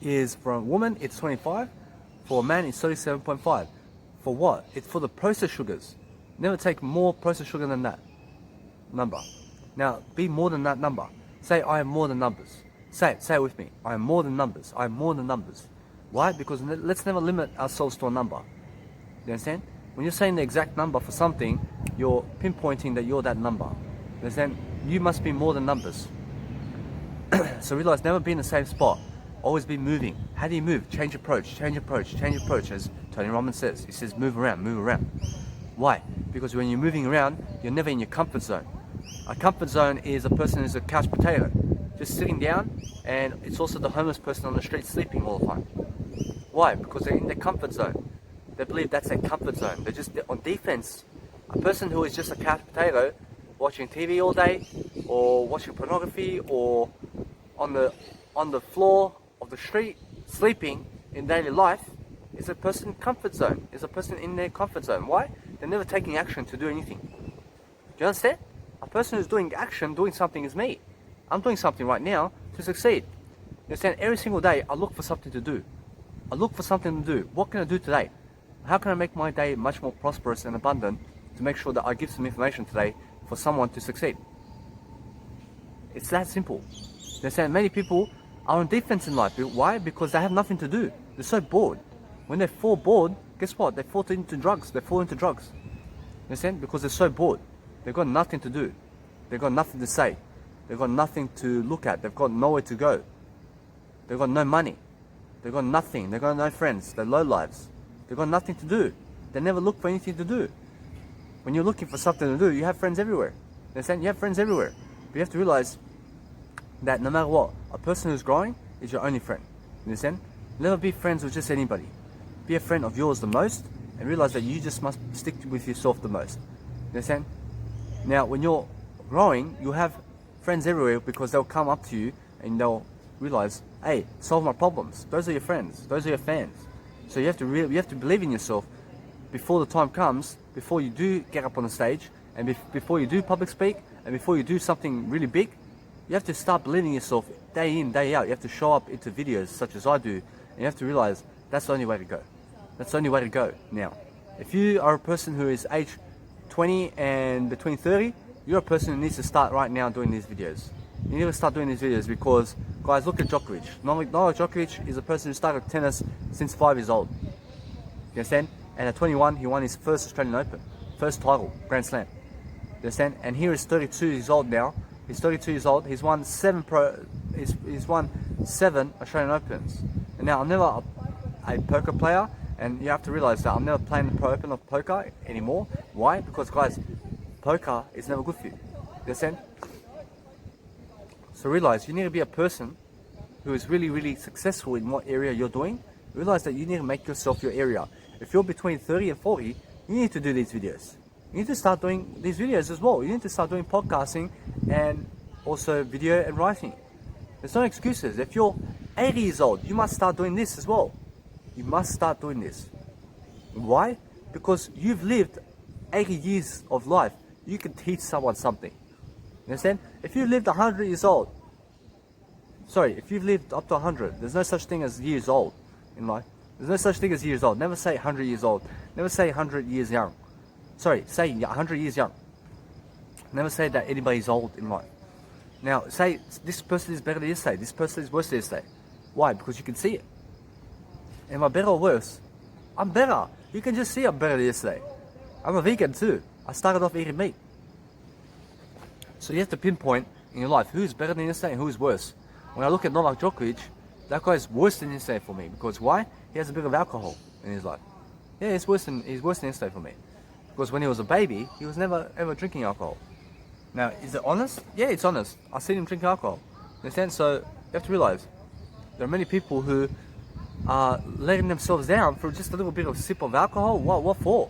is for a woman it's 25, for a man it's 37.5. For what? It's for the processed sugars. Never take more processed sugar than that number. Now, be more than that number. Say, I am more than numbers. Say it with me. I am more than numbers. I am more than numbers. Why? Because let's never limit ourselves to a number. You understand? When you're saying the exact number for something, you're pinpointing that you're that number. You understand? You must be more than numbers. So realize, never be in the same spot. Always be moving. How do you move? Change approach, change approach, change approach, as Tony Robbins says. He says, move around, move around. Why? Because when you're moving around, you're never in your comfort zone. A comfort zone is a person who's a couch potato, just sitting down, and it's also the homeless person on the street sleeping all the time. Why? Because they're in their comfort zone. They believe that's their comfort zone. They're just on defense. A person who is just a couch potato, watching TV all day, or watching pornography, or on the floor of the street, sleeping in daily life, is a person in comfort zone. Is a person in their comfort zone. Why? They're never taking action to do anything. Do you understand? A person who's doing action, doing something is me. I'm doing something right now to succeed. You understand? Every single day, I look for something to do. I look for something to do. What can I do today? How can I make my day much more prosperous and abundant to make sure that I give some information today for someone to succeed? It's that simple. You understand? Many people are on defense in life. Why? Because they have nothing to do. They're so bored. When they fall bored, guess what? They fall into drugs. They fall into drugs. You understand? Because they're so bored. They've got nothing to do. They've got nothing to say. They've got nothing to look at. They've got nowhere to go. They've got no money. They've got nothing. They've got no friends. They're low lives. They've got nothing to do. They never look for anything to do. When you're looking for something to do, you have friends everywhere. You understand? You have friends everywhere. But you have to realize that no matter what, a person who's growing is your only friend. You understand? Never be friends with just anybody. Be a friend of yours the most, and realize that you just must stick with yourself the most. You understand? Now, when you're growing, you'll have friends everywhere because they'll come up to you and they'll realize, hey, solve my problems. Those are your friends. Those are your fans. So you have to believe in yourself before the time comes, before you do get up on the stage, and before you do public speak, and before you do something really big. You have to start believing in yourself day in, day out. You have to show up into videos such as I do, and you have to realize that's the only way to go. That's the only way to go now. If you are a person who is age 20 and between 30, you're a person who needs to start right now doing these videos. You need to start doing these videos because, guys, look at Djokovic. Novak Djokovic is a person who started tennis since 5 years old. You understand? And at 21, he won his first Australian Open, first title, Grand Slam. You understand? And here is 32 years old now. He's 32 years old. He's won seven Australian Opens. And now I'm never a poker player, and you have to realize that I'm never playing the Pro Open of poker anymore. Why? Because, guys, poker is never good for you. You understand? So realize you need to be a person who is really, really successful in what area you're doing, realize that you need to make yourself your area. If you're between 30 and 40, you need to do these videos. You need to start doing these videos as well. You need to start doing podcasting and also video and writing. There's no excuses. If you're 80 years old, you must start doing this as well. You must start doing this. Why? Because you've lived 80 years of life. You can teach someone something. You understand? If you lived 100 years old, if you've lived up to 100, there's no such thing as years old in life. There's no such thing as years old. Never say 100 years old. Never say 100 years young. Say 100 years young. Never say that anybody's old in life. Now, say this person is better than yesterday. This person is worse than yesterday. Why? Because you can see it. Am I better or worse? I'm better. You can just see I'm better than yesterday. I'm a vegan too. I started off eating meat. So you have to pinpoint in your life who's better than yesterday and who's worse. When I look at Novak Djokovic, that guy is worse than yesterday for me. Because why? He has a bit of alcohol in his life. Yeah, he's worse than yesterday for me. Because when he was a baby, he was never ever drinking alcohol. Now, is it honest? Yeah, it's honest. I've seen him drink alcohol. Understand? So you have to realize there are many people who are letting themselves down for just a little bit of sip of alcohol. What for?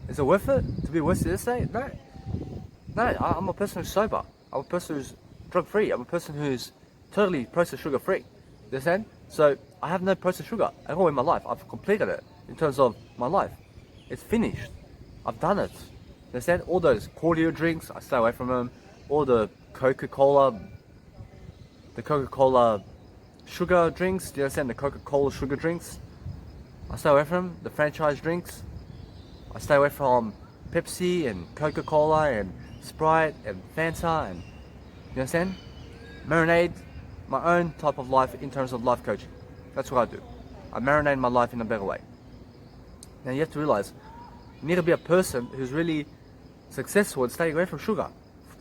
Is it worth it to be worse than yesterday? No. I'm a person who's sober. I'm a person who's drug free. I'm a person who's totally processed sugar free. Understand? So I have no processed sugar at all in my life. I've completed it in terms of my life. It's finished. I've done it. Understand? All those cordial drinks, I stay away from them. All the Coca-Cola sugar drinks, do you understand? The Coca-Cola sugar drinks, I stay away from them. The franchise drinks, I stay away from Pepsi and Coca-Cola and Sprite and Fanta and, you understand? Marinate my own type of life in terms of life coaching. That's what I do. I marinate my life in a better way. Now you have to realize, you need to be a person who's really successful at staying away from sugar,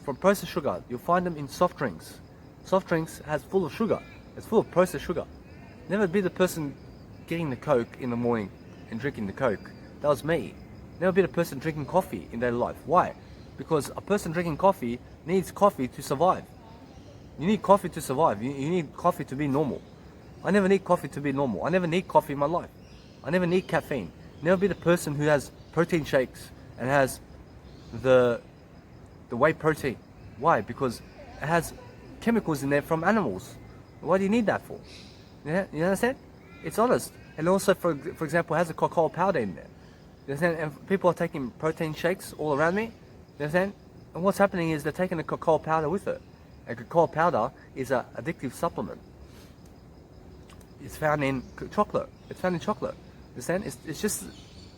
from processed sugar. You'll find them in soft drinks. Soft drinks has full of sugar. It's full of processed sugar. Never be the person getting the Coke in the morning and drinking the Coke. That was me. Never be the person drinking coffee in their life. Why? Because a person drinking coffee needs coffee to survive. You need coffee to survive. You need coffee to be normal. I never need coffee to be normal. I never need coffee in my life. I never need caffeine. Never be the person who has protein shakes and has the whey protein. Why? Because it has chemicals in there from animals. Why do you need that for? Yeah, you understand? It's honest. And also, for example, it has a cocoa powder in there. You understand? And people are taking protein shakes all around me. You understand? And what's happening is they're taking the cocoa powder with it. And cocoa powder is an addictive supplement. It's found in chocolate. It's found in chocolate. You understand? It's just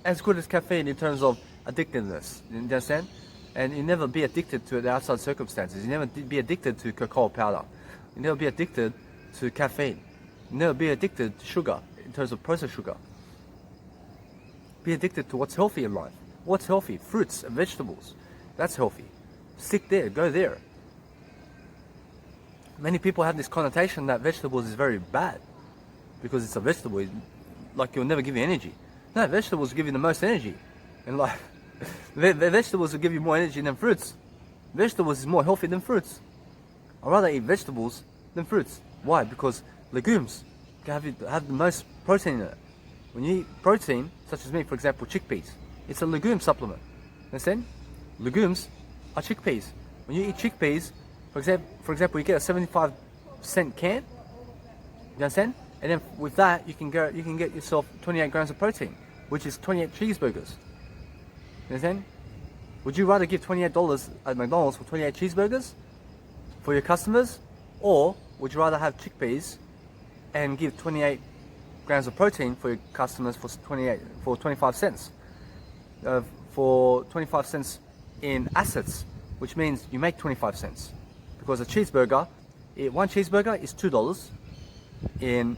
as good as caffeine in terms of addictiveness. You understand? And you never be addicted to the outside circumstances. You never be addicted to cocoa powder. You never be addicted to caffeine. You never be addicted to sugar in terms of processed sugar. Be addicted to what's healthy in life. What's healthy? Fruits and vegetables. That's healthy. Stick there. Go there. Many people have this connotation that vegetables is very bad because it's a vegetable. Like it'll never give you energy. No, vegetables give you the most energy in life. Vegetables will give you more energy than fruits. Vegetables is more healthy than fruits. I'd rather eat vegetables than fruits. Why? Because legumes have the most protein in it. When you eat protein, such as me, for example, chickpeas, it's a legume supplement. Understand? Legumes are chickpeas. When you eat chickpeas, for example, you get a 75-cent can. You understand? And then with that, you can get yourself 28 grams of protein, which is 28 cheeseburgers. You understand? Would you rather give $28 at McDonald's for 28 cheeseburgers for your customers, or would you rather have chickpeas and give 28 grams of protein for your customers for 25 cents? For 25 cents in assets, which means you make 25 cents. Because a cheeseburger, one cheeseburger is $2 in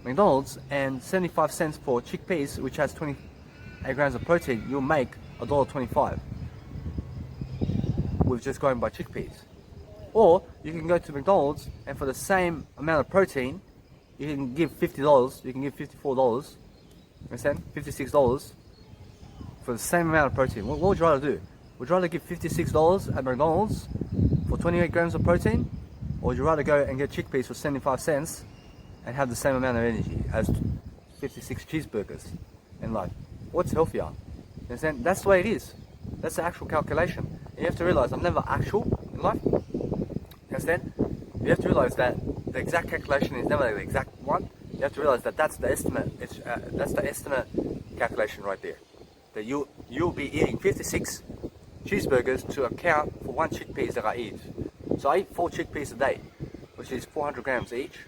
McDonald's, and 75 cents for chickpeas, which has 28 grams of protein, you'll make $1.25 with just going by chickpeas. Or you can go to McDonald's and for the same amount of protein, you can give $50, you can give $54, understand? $56 for the same amount of protein. What would you rather do? Would you rather give $56 at McDonald's for 28 grams of protein? Or would you rather go and get chickpeas for 75 cents and have the same amount of energy as 56 cheeseburgers in life? What's healthier? You understand? That's the way it is. That's the actual calculation. And you have to realize I'm never actual in life. You understand? You have to realize that the exact calculation is never the exact one. You have to realize that that's the estimate. That's the estimate calculation right there. That you'll be eating 56 cheeseburgers to account for one chickpeas that I eat. So I eat 4 chickpeas a day, which is 400 grams each.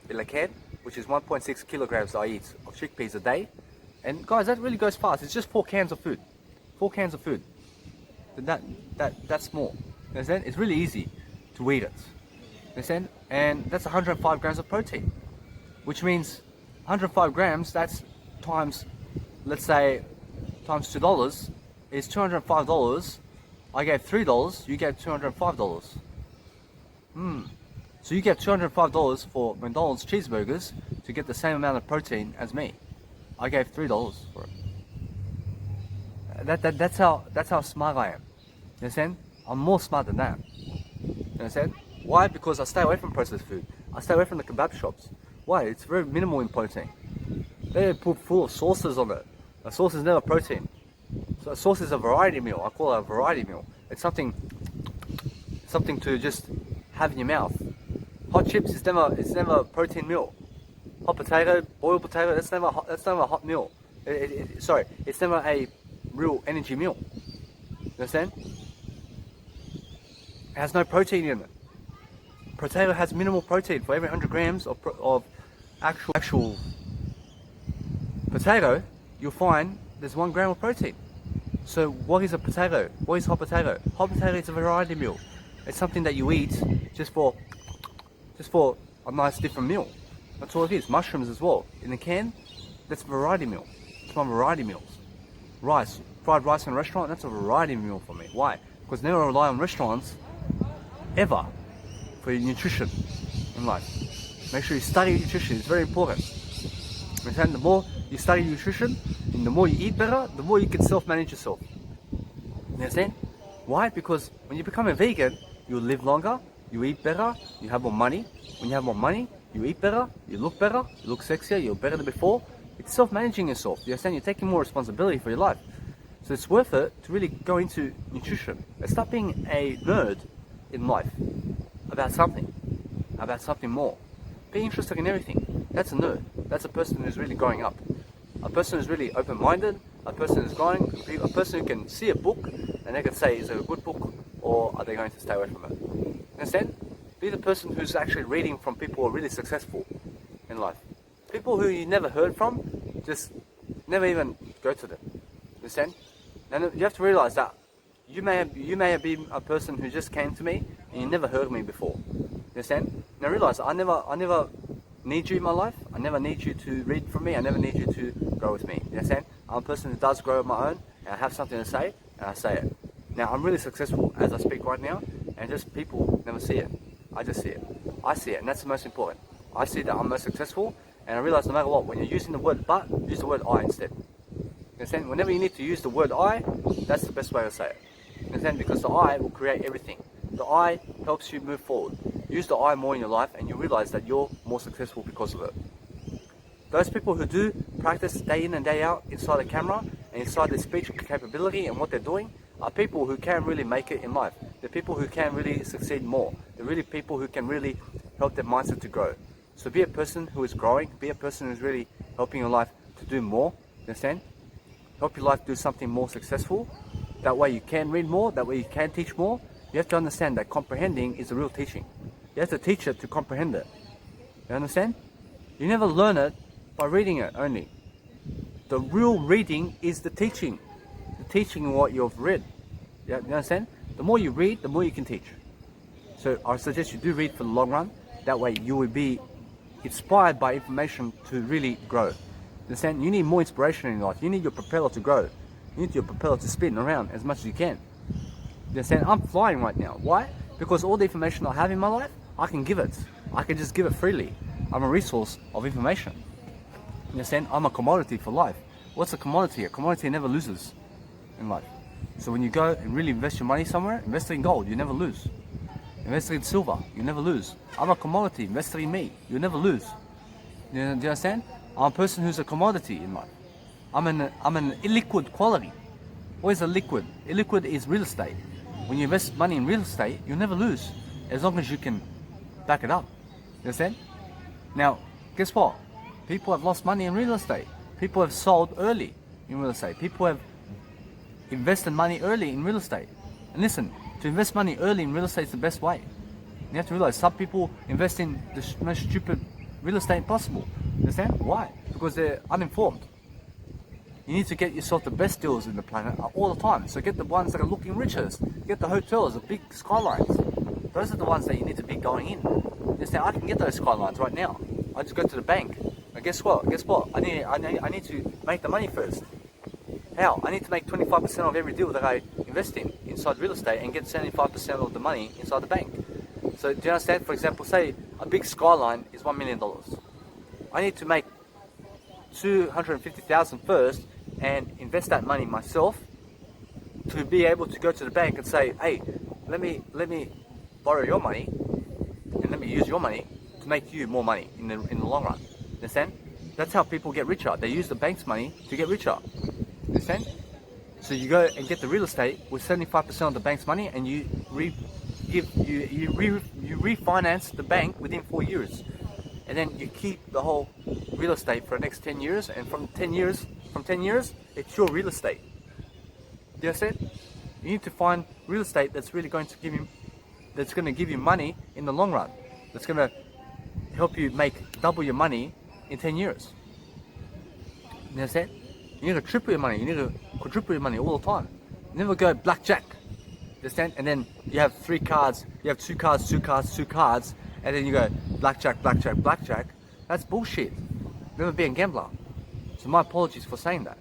In a can, which is 1.6 kilograms I eat of chickpeas a day. And guys, that really goes fast. It's just 4 cans of food. 4 cans of food. That's more. You understand? It's really easy to eat it. You understand? And that's 105 grams of protein. Which means 105 grams, that's times, let's say, times $2 is $205. I gave $3, you gave $205. So you gave $205 for McDonald's cheeseburgers to get the same amount of protein as me. I gave $3 for it. That's how smart I am. You understand? I'm more smart than that. You understand? Why? Because I stay away from processed food. I stay away from the kebab shops. Why? It's very minimal in protein. They put full of sauces on it. A sauce is never protein. So a sauce is a variety meal. I call it a variety meal. It's something to just have in your mouth. Hot chips is never a protein meal. Hot potato, boiled potato, that's never a hot meal. Sorry, it's never a real energy meal. You understand? It has no protein in it. Potato has minimal protein. For every 100 grams of actual potato, you'll find there's 1 gram of protein. So what is a potato? What is hot potato? Hot potato is a variety meal. It's something that you eat just for a nice different meal. That's all it is. Mushrooms as well. In a can, that's a variety meal. It's my variety meals. Rice, fried rice in a restaurant, that's a variety meal for me. Why? Because never rely on restaurants ever for your nutrition in life. Make sure you study nutrition, it's very important. And the more you study nutrition, and the more you eat better, the more you can self-manage yourself. You understand? Why? Because when you become a vegan, you live longer, you eat better, you have more money. When you have more money, you eat better, you look sexier, you're better than before. It's self-managing yourself. You understand? You're taking more responsibility for your life. So it's worth it to really go into nutrition. And stop being a nerd in life about something more. Be interested in everything. That's a nerd. That's a person who's really growing up. A person who's really open-minded, a person who's growing, a person who can see a book and they can say, is it a good book or are they going to stay away from it? Understand? Be the person who's actually reading from people who are really successful in life. People who you never heard from, just never even go to them. Understand? And you have to realize that you may have been a person who just came to me and you never heard of me before. Understand? Now realize I never need you in my life. I never need you to read from me. I never need you to grow with me. You understand? I'm a person who does grow on my own and I have something to say and I say it. Now I'm really successful as I speak right now and just people never see it. I just see it. I see it and that's the most important. I see that I'm most successful and I realize no matter what, when you're using the word but, use the word I instead. You understand? Whenever you need to use the word I, that's the best way to say it. You understand? Because the I will create everything. The I helps you move forward. Use the I more in your life and you realize that you're more successful because of it. Those people who do practice day in and day out inside the camera and inside their speech capability and what they're doing are people who can really make it in life. They're people who can really succeed more. They're really people who can really help their mindset to grow. So be a person who is growing, be a person who's really helping your life to do more, understand? Help your life do something more successful. That way you can read more, that way you can teach more. You have to understand that comprehending is the real teaching. You have to teach it to comprehend it. You understand? You never learn it by reading it only. The real reading is the teaching. The teaching of what you've read. You understand? The more you read, the more you can teach. So I suggest you do read for the long run. That way you will be inspired by information to really grow. You understand? You need more inspiration in life. You need your propeller to grow. You need your propeller to spin around as much as you can. You understand? I'm flying right now. Why? Because all the information I have in my life, I can give it. I can just give it freely. I'm a resource of information. You understand? I'm a commodity for life. What's a commodity? A commodity never loses in life. So when you go and really invest your money somewhere, invest in gold, you never lose. Invest in silver, you never lose. I'm a commodity, invest in me, you never lose. Do you understand? I'm a person who's a commodity in life. I'm an illiquid quality. What is a liquid? Illiquid is real estate. When you invest money in real estate, you'll never lose, as long as you can back it up. You understand? Now, guess what? People have lost money in real estate. People have sold early in real estate. People have invested money early in real estate. And listen, to invest money early in real estate is the best way. You have to realize some people invest in the most stupid real estate possible. You understand? Why? Because they're uninformed. You need to get yourself the best deals in the planet all the time. So get the ones that are looking richest. Get the hotels, the big skylines. Those are the ones that you need to be going in. You understand? I can get those skylines right now. I just go to the bank. And guess what? Guess what? I need to make the money first. How? I need to make 25% of every deal that I invest in inside real estate and get 75% of the money inside the bank. So do you understand? For example, say a big skyline is $1 million. I need to make $250,000 first and invest that money myself to be able to go to the bank and say, hey, let me borrow your money and let me use your money to make you more money in the long run. Understand? That's how people get richer. They use the bank's money to get richer. Understand? So you go and get the real estate with 75% of the bank's money, and you refinance the bank within 4 years, and then you keep the whole real estate for the next 10 years, and from 10 years, it's your real estate. Do you understand? You need to find real estate that's really going to give you money in the long run. That's going to help you make double your money in 10 years. You understand? You need to triple your money. You need to quadruple your money all the time. Never go blackjack. Understand? And then you have 3 cards. You have 2 cards, 2 cards, 2 cards, and then you go blackjack, blackjack, blackjack. That's bullshit. Never be a gambler. So my apologies for saying that.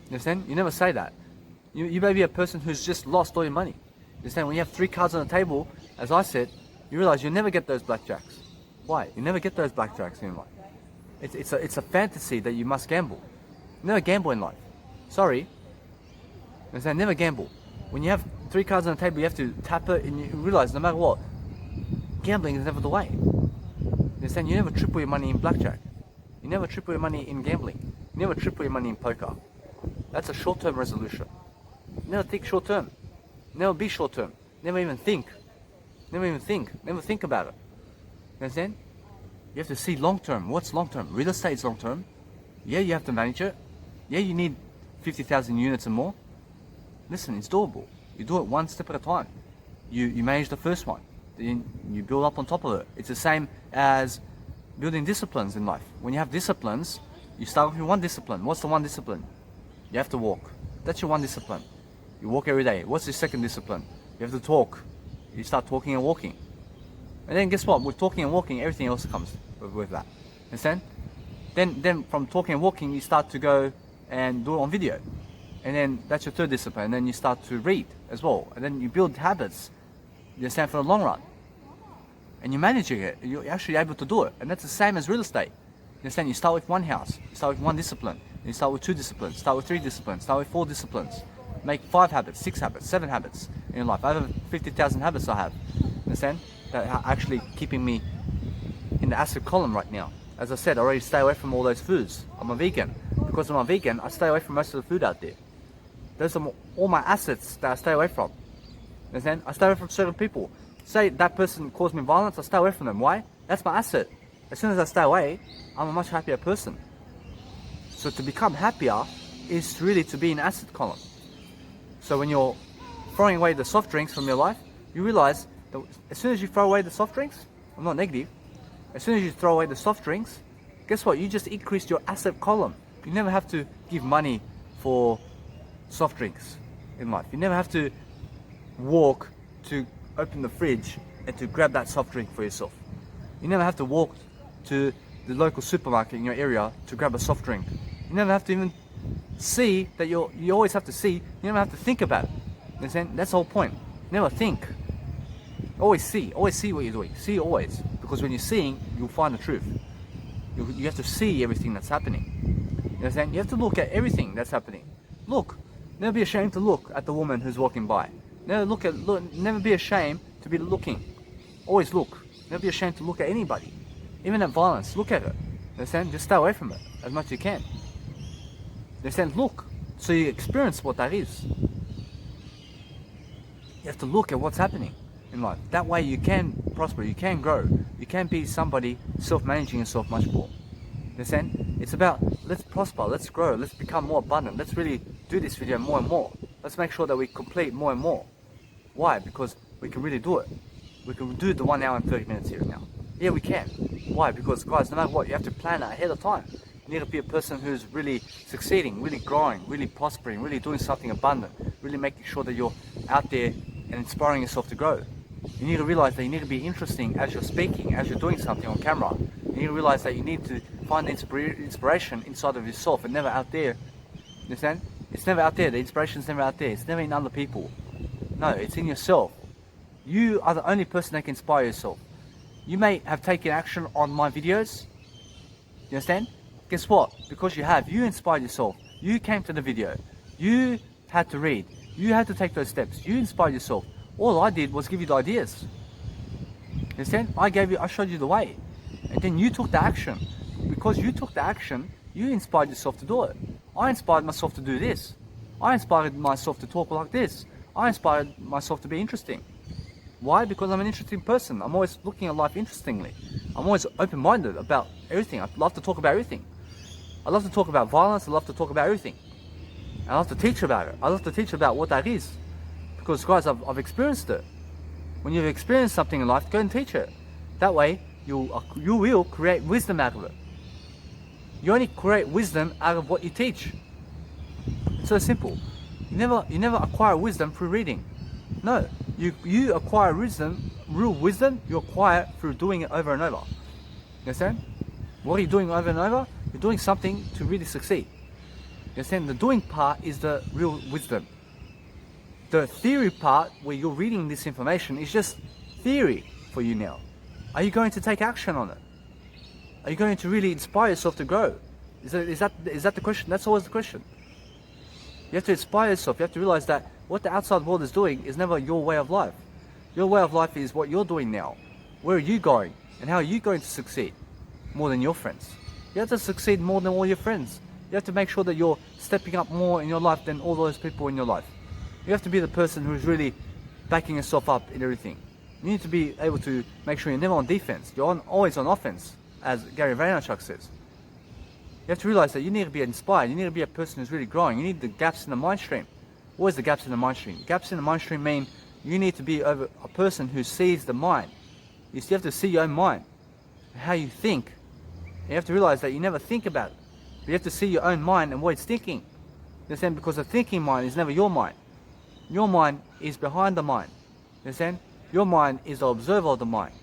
You understand? You never say that. You may be a person who's just lost all your money. You understand? When you have 3 cards on the table, as I said, you realize you'll never get those blackjacks. Why? You never get those blackjacks in life. It's a fantasy that you must gamble. Never gamble in life. Sorry. You understand? Never gamble. When you have 3 cards on the table, you have to tap it, and you realize no matter what, gambling is never the way. You understand? You never triple your money in blackjack. You never triple your money in gambling. You never triple your money in poker. That's a short-term resolution. Never think short-term. Never be short-term. Never even think. Never even think. Never think about it. You understand? You have to see long-term. What's long-term? Real estate is long-term. Yeah, you have to manage it. Yeah, you need 50,000 units or more. Listen, it's doable. You do it one step at a time. You manage the first one. Then you build up on top of it. It's the same as building disciplines in life. When you have disciplines, you start with one discipline. What's the one discipline? You have to walk. That's your one discipline. You walk every day. What's your second discipline? You have to talk. You start talking and walking. And then guess what? With talking and walking, everything else comes with that. Understand? Then from talking and walking, you start to go and do it on video. And then that's your third discipline. And then you start to read as well. And then you build habits. You understand, for the long run. And you're managing it. You're actually able to do it. And that's the same as real estate. You understand? You start with one house. You start with one discipline. You start with 2 disciplines. Start with 3 disciplines. Start with 4 disciplines. Make 5 habits, 6 habits, 7 habits in life. Over 50,000 habits I have. Understand? That are actually keeping me in the acid column right now. As I said, I already stay away from all those foods. I'm a vegan. Because I'm a vegan, I stay away from most of the food out there. Those are all my assets that I stay away from. Understand? I stay away from certain people. Say that person caused me violence, I stay away from them. Why? That's my asset. As soon as I stay away, I'm a much happier person. So to become happier is really to be in asset column. So when you're throwing away the soft drinks from your life, you realize that as soon as you throw away the soft drinks, I'm not negative, as soon as you throw away the soft drinks, guess what? You just increased your asset column. You never have to give money for soft drinks in life. You never have to walk to open the fridge and to grab that soft drink for yourself. You never have to walk to the local supermarket in your area to grab a soft drink. You never have to even see that you always have to see. You never have to think about it. You understand? That's the whole point. Never think. Always see what you're doing. See always. Because when you're seeing, you'll find the truth. You have to see everything that's happening. You understand? You have to look at everything that's happening. Look. Never be ashamed to look at the woman who's walking by. Never be ashamed to be looking. Always look. Never be ashamed to look at anybody. Even at violence, look at it. Understand? Just stay away from it as much as you can. Understand? Look, so you experience what that is. You have to look at what's happening in life. That way you can prosper, you can grow, you can be somebody self-managing yourself much more. Understand? It's about, let's prosper, let's grow, let's become more abundant, let's really do this video more and more. Let's make sure that we complete more and more. Why? Because we can really do it. We can do the 1 hour and 30 minutes here now. Yeah, we can. Why? Because guys, no matter what, you have to plan that ahead of time. You need to be a person who's really succeeding, really growing, really prospering, really doing something abundant, really making sure that you're out there and inspiring yourself to grow. You need to realize that you need to be interesting as you're speaking, as you're doing something on camera. You need to realize that you need to find inspiration inside of yourself and never out there. Understand? It's never out there. The inspiration's never out there. It's never in other people. No, it's in yourself. You are the only person that can inspire yourself. You may have taken action on my videos. You understand? Guess what? Because you have, you inspired yourself. You came to the video. You had to read. You had to take those steps. You inspired yourself. All I did was give you the ideas. You understand? I showed you the way. And then you took the action. Because you took the action, you inspired yourself to do it. I inspired myself to do this. I inspired myself to talk like this. I inspired myself to be interesting. Why? Because I'm an interesting person. I'm always looking at life interestingly. I'm always open-minded about everything. I love to talk about everything. I love to talk about violence. I love to talk about everything. I love to teach about it. I love to teach about what that is. Because guys, I've experienced it. When you've experienced something in life, go and teach it. That way, you will create wisdom out of it. You only create wisdom out of what you teach. It's so simple. You never acquire wisdom through reading. No, you acquire wisdom, real wisdom, you acquire through doing it over and over. You understand? What are you doing over and over? You're doing something to really succeed. You understand? The doing part is the real wisdom. The theory part, where you're reading this information, is just theory for you now. Are you going to take action on it? Are you going to really inspire yourself to grow? Is that the question? That's always the question. You have to inspire yourself. You have to realize that what the outside world is doing is never your way of life. Your way of life is what you're doing now. Where are you going? And how are you going to succeed more than your friends? You have to succeed more than all your friends. You have to make sure that you're stepping up more in your life than all those people in your life. You have to be the person who's really backing yourself up in everything. You need to be able to make sure you're never on defense. You're always on offense, as Gary Vaynerchuk says. You have to realize that you need to be inspired. You need to be a person who's really growing. You need the gaps in the mind stream. What is the gaps in the mind stream? Gaps in the mind stream mean you need to be a person who sees the mind. You have to see your own mind, how you think. You have to realize that you never think about it. But you have to see your own mind and what it's thinking. You understand? Because the thinking mind is never your mind. Your mind is behind the mind. You understand? Your mind is the observer of the mind.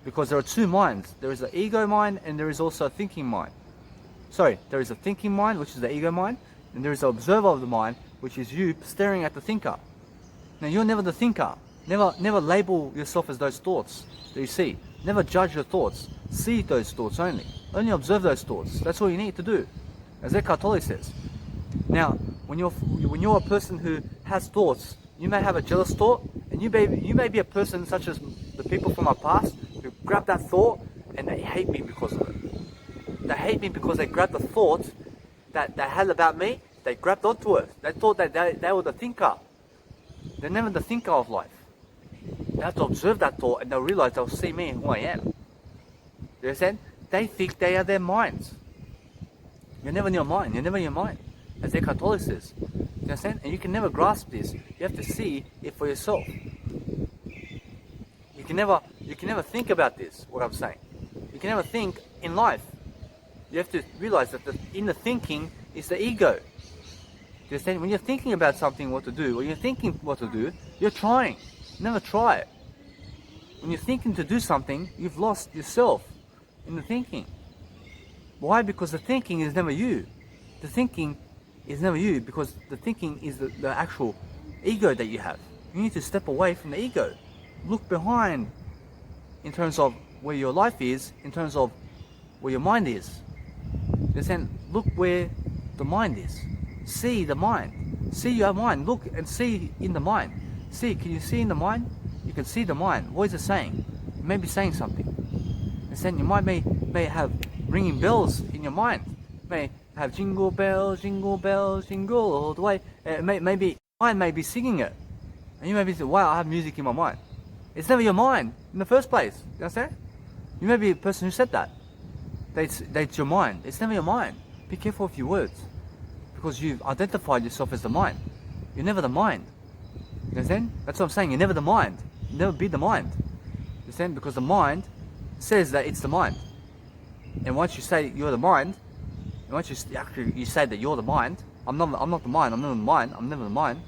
Because there are two minds. There is an ego mind and there is also a thinking mind. Sorry, there is a thinking mind, which is the ego mind, and there is the observer of the mind, which is you staring at the thinker. Now you're never the thinker. Never label yourself as those thoughts that you see. Never judge your thoughts. See those thoughts only. Only observe those thoughts. That's all you need to do. As Eckhart Tolle says. Now, when you're a person who has thoughts, you may have a jealous thought, and you may be a person such as the people from our past who grab that thought and they hate me because of it. They hate me because they grabbed the thought that they had about me, they grabbed onto it. They thought that they were the thinker. They're never the thinker of life. They have to observe that thought and they'll realize they'll see me and who I am. You understand? They think they are their minds. You're never in your mind. You're never in your mind. As Eckhart Tolle says. You understand? And you can never grasp this. You have to see it for yourself. You can never think about this, what I'm saying. You can never think in life. You have to realize that in the thinking is the ego. You understand? When you're thinking about something, what to do, when you're thinking what to do, you're trying. Never try it. When you're thinking to do something, you've lost yourself in the thinking. Why? Because the thinking is never you. The thinking is never you because the thinking is the actual ego that you have. You need to step away from the ego. Look behind in terms of where your life is, in terms of where your mind is. Then look where the mind is. See the mind. See your mind. Look and see in the mind. See, can you see in the mind? You can see the mind. What is it saying? It may be saying something. And then you may have ringing bells in your mind. You may have jingle bells, jingle all the way. Maybe mind may be singing it, and you may be saying, "Wow, I have music in my mind." It's never your mind in the first place. You understand? You may be a person who said that. That's your mind. It's never your mind. Be careful with your words, because you've identified yourself as the mind. You're never the mind. You understand? That's what I'm saying. You're never the mind. You never be the mind. You understand? Because the mind says that it's the mind. And once you say you're the mind, and once you say that you're the mind, I'm not the mind. I'm never the mind. I'm never the mind.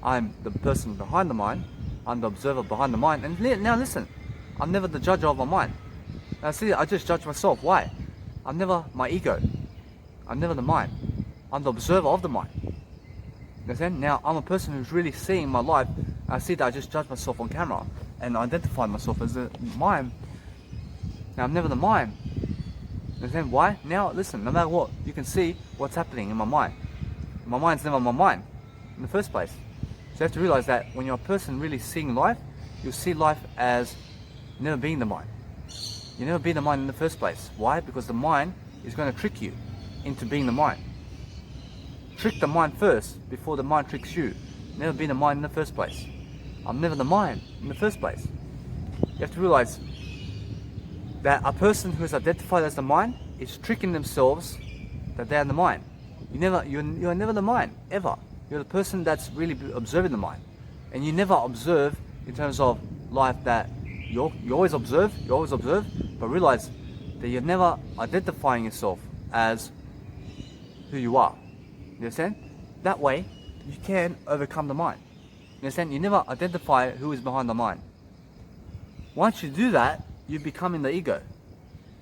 I'm the person behind the mind. I'm the observer behind the mind. And now listen, I'm never the judge of my mind. Now see, I just judge myself. Why? I'm never my ego. I'm never the mind. I'm the observer of the mind. You understand? Now I'm a person who's really seeing my life. I see that I just judge myself on camera and identify myself as the mind. Now I'm never the mind. You understand why? Now listen, no matter what, you can see what's happening in my mind. My mind's never my mind in the first place. So you have to realize that when you're a person really seeing life, you'll see life as never being the mind. You never be the mind in the first place. Why? Because the mind is going to trick you into being the mind. Trick the mind first before the mind tricks you. Never be the mind in the first place. I'm never the mind in the first place. You have to realize that a person who is identified as the mind is tricking themselves that they are the mind. You're never the mind, ever. You're the person that's really observing the mind. And you never observe in terms of life that you always observe, but realize that you're never identifying yourself as who you are. You understand? That way, you can overcome the mind. You understand? You never identify who is behind the mind. Once you do that, you become in the ego.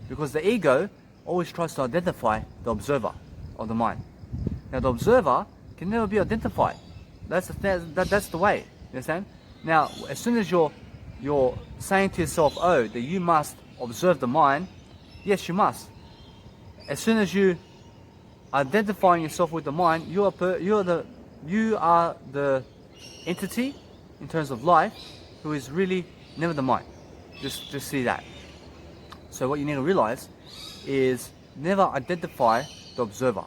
Because the ego always tries to identify the observer of the mind. Now the observer can never be identified. That's the way. You understand? Now, as soon as you're saying to yourself, oh, that you must observe the mind, yes, you must. As soon as you identifying yourself with the mind, you are the entity in terms of life who is really never the mind. Just see that. So what you need to realize is never identify the observer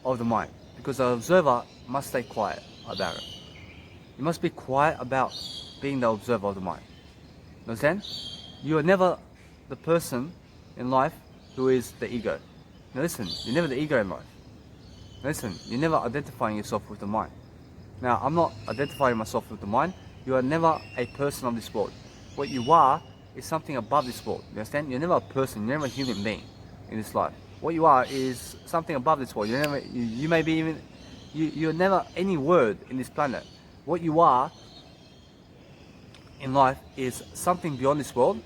of the mind, because the observer must stay quiet about it. You must be quiet about being the observer of the mind. Understand? You are never the person in life who is the ego. Now listen, you're never the ego in life. Listen, you're never identifying yourself with the mind. Now, I'm not identifying myself with the mind. You are never a person of this world. What you are is something above this world. You understand? You're never a person. You're never a human being in this life. What you are is something above this world. You may be even. You're never any word in this planet. What you are in life is something beyond this world.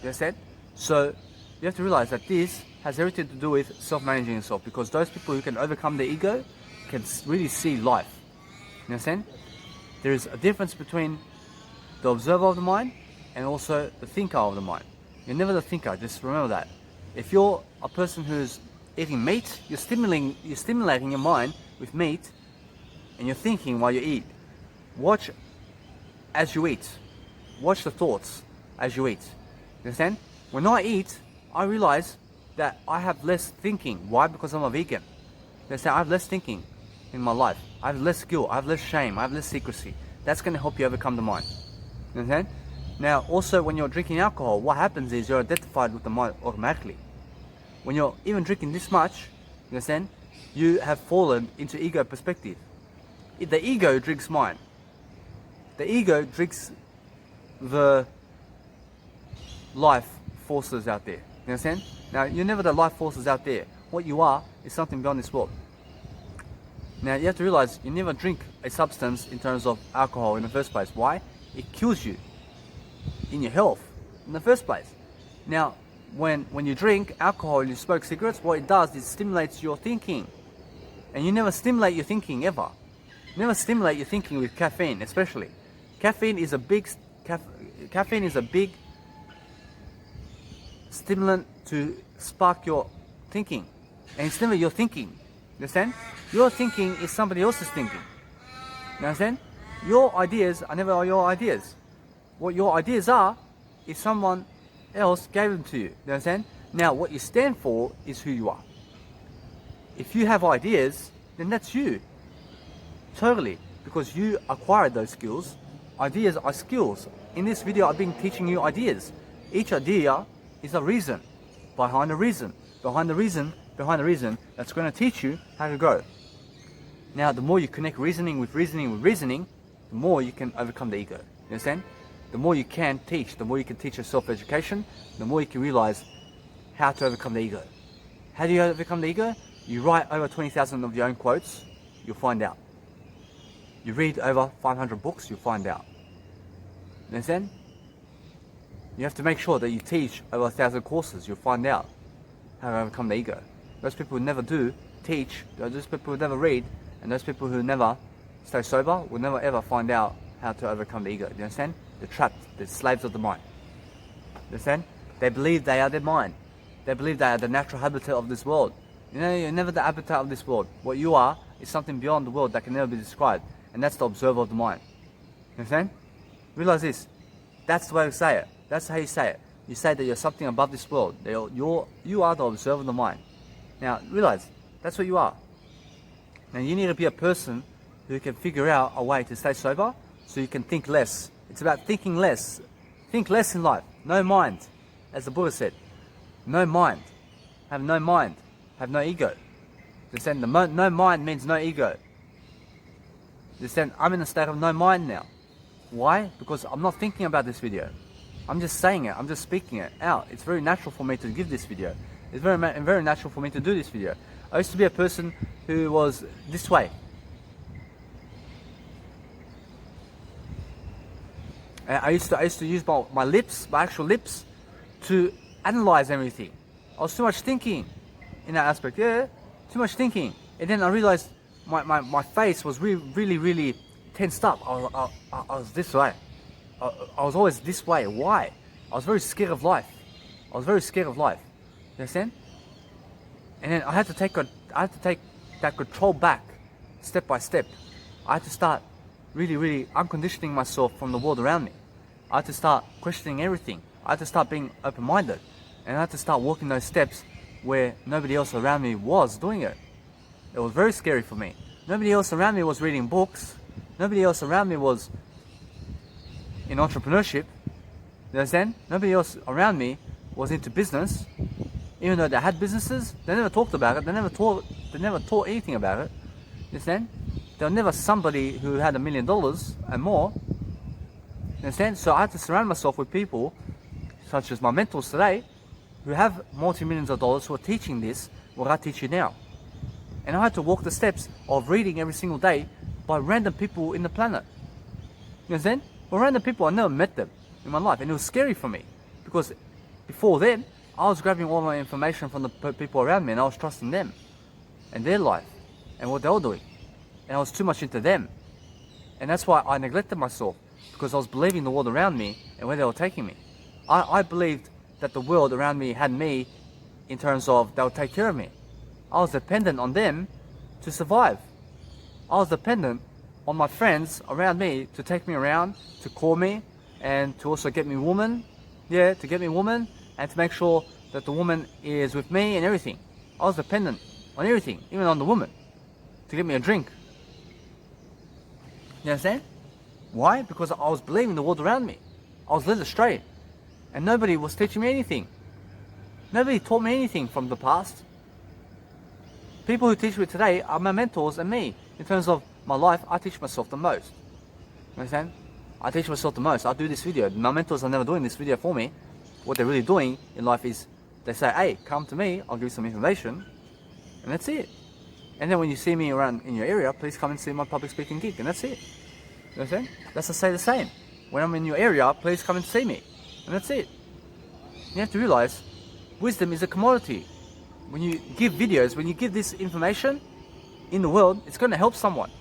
You understand? So you have to realize that this has everything to do with self-managing yourself, because those people who can overcome the ego can really see life. You understand? There is a difference between the observer of the mind and also the thinker of the mind. You're never the thinker, just remember that. If you're a person who's eating meat, you're stimulating your mind with meat, and you're thinking while you eat. Watch as you eat. Watch the thoughts as you eat. You understand? When I eat, I realize that I have less thinking. Why? Because I'm a vegan. You understand? I have less thinking in my life. I have less skill. I have less shame. I have less secrecy. That's going to help you overcome the mind. You understand? Now, also when you're drinking alcohol, what happens is you're identified with the mind automatically. When you're even drinking this much, you understand? You have fallen into ego perspective. The ego drinks mind. The ego drinks the life forces out there. You understand? Now, you're never the life forces out there. What you are is something beyond this world. Now, you have to realize you never drink a substance in terms of alcohol in the first place. Why? It kills you in your health in the first place. Now, when you drink alcohol and you smoke cigarettes, what it does is it stimulates your thinking. And you never stimulate your thinking ever. Never stimulate your thinking with caffeine, especially. Caffeine is a big stimulant to spark your thinking, and it's never your thinking. You understand? Your thinking is somebody else's thinking. You understand? Your ideas are never your ideas. What your ideas are is someone else gave them to you. You understand? Now, what you stand for is who you are. If you have ideas, then that's you. Totally. Because you acquired those skills. Ideas are skills. In this video, I've been teaching you ideas. Each idea is a reason. Behind a reason. Behind the reason. Behind the reason. That's going to teach you how to grow. Now, the more you connect reasoning with reasoning with reasoning, the more you can overcome the ego. You understand? The more you can teach, the more you can teach yourself education, the more you can realize how to overcome the ego. How do you overcome the ego? You write over 20,000 of your own quotes, you'll find out. You read over 500 books, you'll find out. You understand? You have to make sure that you teach over 1,000 courses, you'll find out how to overcome the ego. Those people who never do teach, those people who never read, and those people who never stay sober will never ever find out how to overcome the ego. Do you understand? They're trapped. They're slaves of the mind. You understand? They believe they are their mind. They believe they are the natural habitat of this world. You know, you're never the habitat of this world. What you are is something beyond the world that can never be described. And that's the observer of the mind. You understand? Realize this. That's the way to say it. That's how you say it. You say that you're something above this world. You are the observer of the mind. Now, realize, that's what you are. Now, you need to be a person who can figure out a way to stay sober so you can think less. It's about thinking less. Think less in life. No mind. As the Buddha said. No mind. Have no mind. Have no ego. Understand? No mind means no ego. Understand? I'm in a state of no mind now. Why? Because I'm not thinking about this video. I'm just saying it. I'm just speaking it out. It's very natural for me to give this video. It's very natural for me to do this video. I used to be a person who was this way. And I used to use my lips, my actual lips, to analyze everything. I was too much thinking in that aspect. Yeah, too much thinking. And then I realized my face was really tensed up. I was this way. I was always this way. Why? I was very scared of life. I was very scared of life. You understand? And then I had to take that control back, step by step. I had to start really unconditioning myself from the world around me. I had to start questioning everything. I had to start being open-minded. And I had to start walking those steps where nobody else around me was doing it. It was very scary for me. Nobody else around me was reading books. Nobody else around me was in entrepreneurship. You understand? Nobody else around me was into business. Even though they had businesses, they never talked about it. They never taught anything about it. You understand? There was never somebody who had $1 million and more. You understand? So I had to surround myself with people, such as my mentors today, who have multi-millions of dollars, who are teaching this, what I teach you now. And I had to walk the steps of reading every single day by random people in the planet. You understand? Well, random people, I never met them in my life. And it was scary for me. Because before then, I was grabbing all my information from the people around me, and I was trusting them and their life and what they were doing. And I was too much into them. And that's why I neglected myself, because I was believing the world around me and where they were taking me. I believed that the world around me had me in terms of they would take care of me. I was dependent on them to survive. I was dependent on my friends around me to take me around, to call me, and to also get me woman. Yeah, to get me woman, and to make sure that the woman is with me and everything. I was dependent on everything, even on the woman, to get me a drink. You understand? Why? Because I was believing the world around me. I was led astray. And nobody was teaching me anything. Nobody taught me anything from the past. People who teach me today are my mentors and me. In terms of my life, I teach myself the most. You understand? I teach myself the most. I do this video. My mentors are never doing this video for me. What they're really doing in life is they say, hey, come to me, I'll give you some information. And that's it. And then when you see me around in your area, please come and see my public speaking gig. And that's it. You understand? That's to say the same. When I'm in your area, please come and see me. And that's it. You have to realize, wisdom is a commodity. When you give videos, when you give this information in the world, it's going to help someone.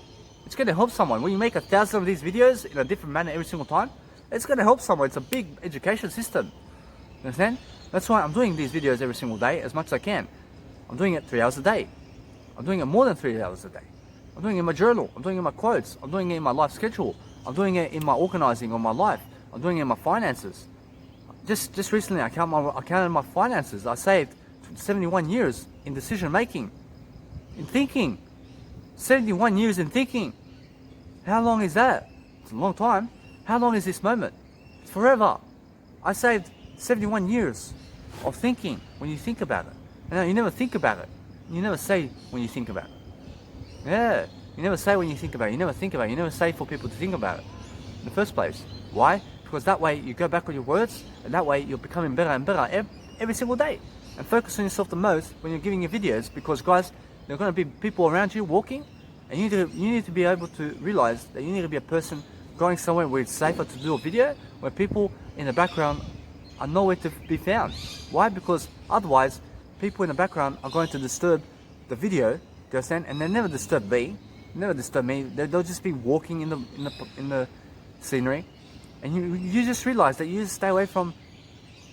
It's going to help someone. When you make 1,000 of these videos in a different manner every single time, it's going to help someone. It's a big education system. You understand? That's why I'm doing these videos every single day as much as I can. I'm doing it 3 hours a day. I'm doing it more than 3 hours a day. I'm doing it in my journal. I'm doing it in my quotes. I'm doing it in my life schedule. I'm doing it in my organizing of my life. I'm doing it in my finances. just recently I counted my finances. I saved 71 years in decision making, in thinking. 71 years in thinking. How long is that? It's a long time. How long is this moment? It's forever. I saved 71 years of thinking when you think about it. And you never think about it. You never say when you think about it. Yeah, you never say when you think about it. You never think about it. You never say for people to think about it in the first place. Why? Because that way you go back on your words, and that way you're becoming better and better every single day. And focus on yourself the most when you're giving your videos, because guys, there are going to be people around you walking, and you need to be able to realize that you need to be a person going somewhere where it's safer to do a video, where people in the background are nowhere to be found. Why? Because otherwise, people in the background are going to disturb the video. Do you understand? And they never disturb me. Never disturb me. They'll just be walking in the scenery, and you just realize that you just stay away from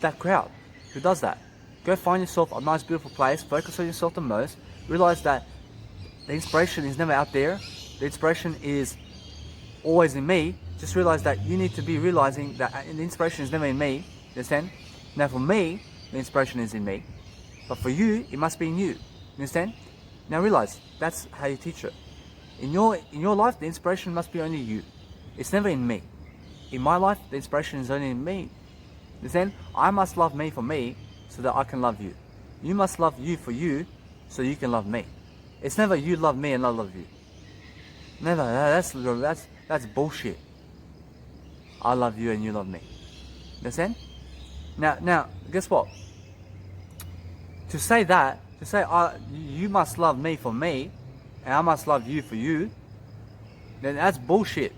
that crowd who does that. Go find yourself a nice, beautiful place. Focus on yourself the most. Realize that the inspiration is never out there. The inspiration is always in me. Just realize that you need to be realizing that the inspiration is never in me. You understand? Now for me, the inspiration is in me. But for you, it must be in you. You understand? Now realize, that's how you teach it. In your life, the inspiration must be only you. It's never in me. In my life, the inspiration is only in me. You understand? I must love me for me so that I can love you. You must love you for you so you can love me. It's never you love me and I love you. Never. That's bullshit. I love you and you love me. Understand? Now, guess what? To say you must love me for me, and I must love you for you, then that's bullshit.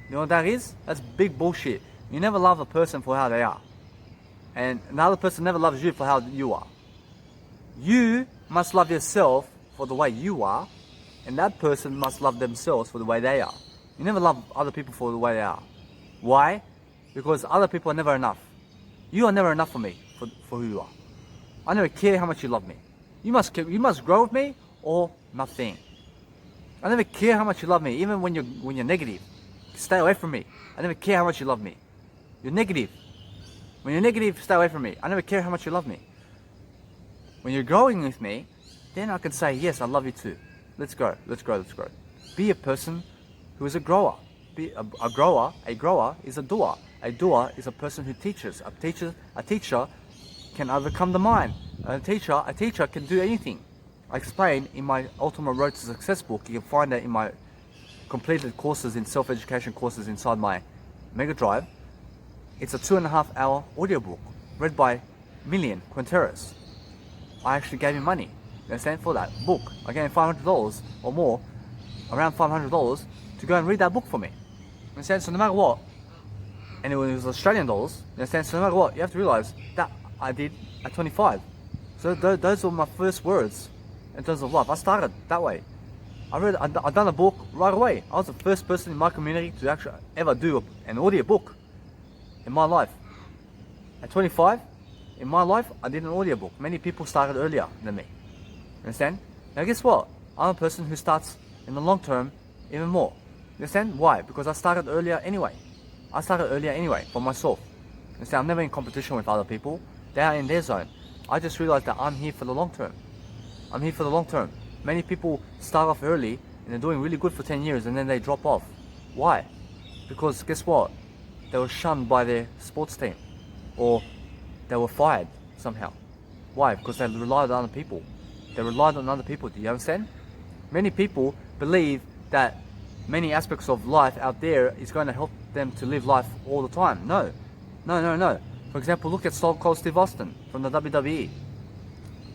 You know what that is? That's big bullshit. You never love a person for how they are, and another person never loves you for how you are. You must love yourself for the way you are, and that person must love themselves for the way they are. You never love other people for the way they are. Why? Because other people are never enough. You are never enough for me, for who you are. I never care how much you love me. You must grow with me or nothing. I never care how much you love me, even when you're negative. Stay away from me. I never care how much you love me. You're negative. When you're negative, stay away from me. I never care how much you love me. When you're growing with me, then I can say, yes, I love you too. Let's grow. Be a person who is a grower. Be a grower. A grower is a doer. A doer is a person who teaches. A teacher can overcome the mind. A teacher can do anything. I explain in my Ultimate Road to Success book. You can find that in my completed courses in self-education courses inside my Mega Drive. It's a 2.5 hour audiobook read by Millian Quinteros. I actually gave him money, you understand, for that book. I gave him $500 or more, around $500, to go and read that book for me. You understand? So no matter what, and it was Australian dollars, you understand? So no matter what, you have to realize that I did at 25. So those were my first words in terms of life. I started that way. I done a book right away. I was the first person in my community to actually ever do an audio book in my life. At 25, in my life, I did an audio book. Many people started earlier than me. Understand? Now guess what? I'm a person who starts in the long term even more. Understand? Why? Because I started earlier anyway. For myself. Understand? I'm never in competition with other people. They are in their zone. I just realized that I'm here for the long term. Many people start off early and they're doing really good for 10 years and then they drop off. Why? Because guess what? They were shunned by their sports team, or they were fired somehow. Why? Because they relied on other people. Do you understand? Many people believe that many aspects of life out there is going to help them to live life all the time. No. For example, look at Stone Cold Steve Austin from the WWE.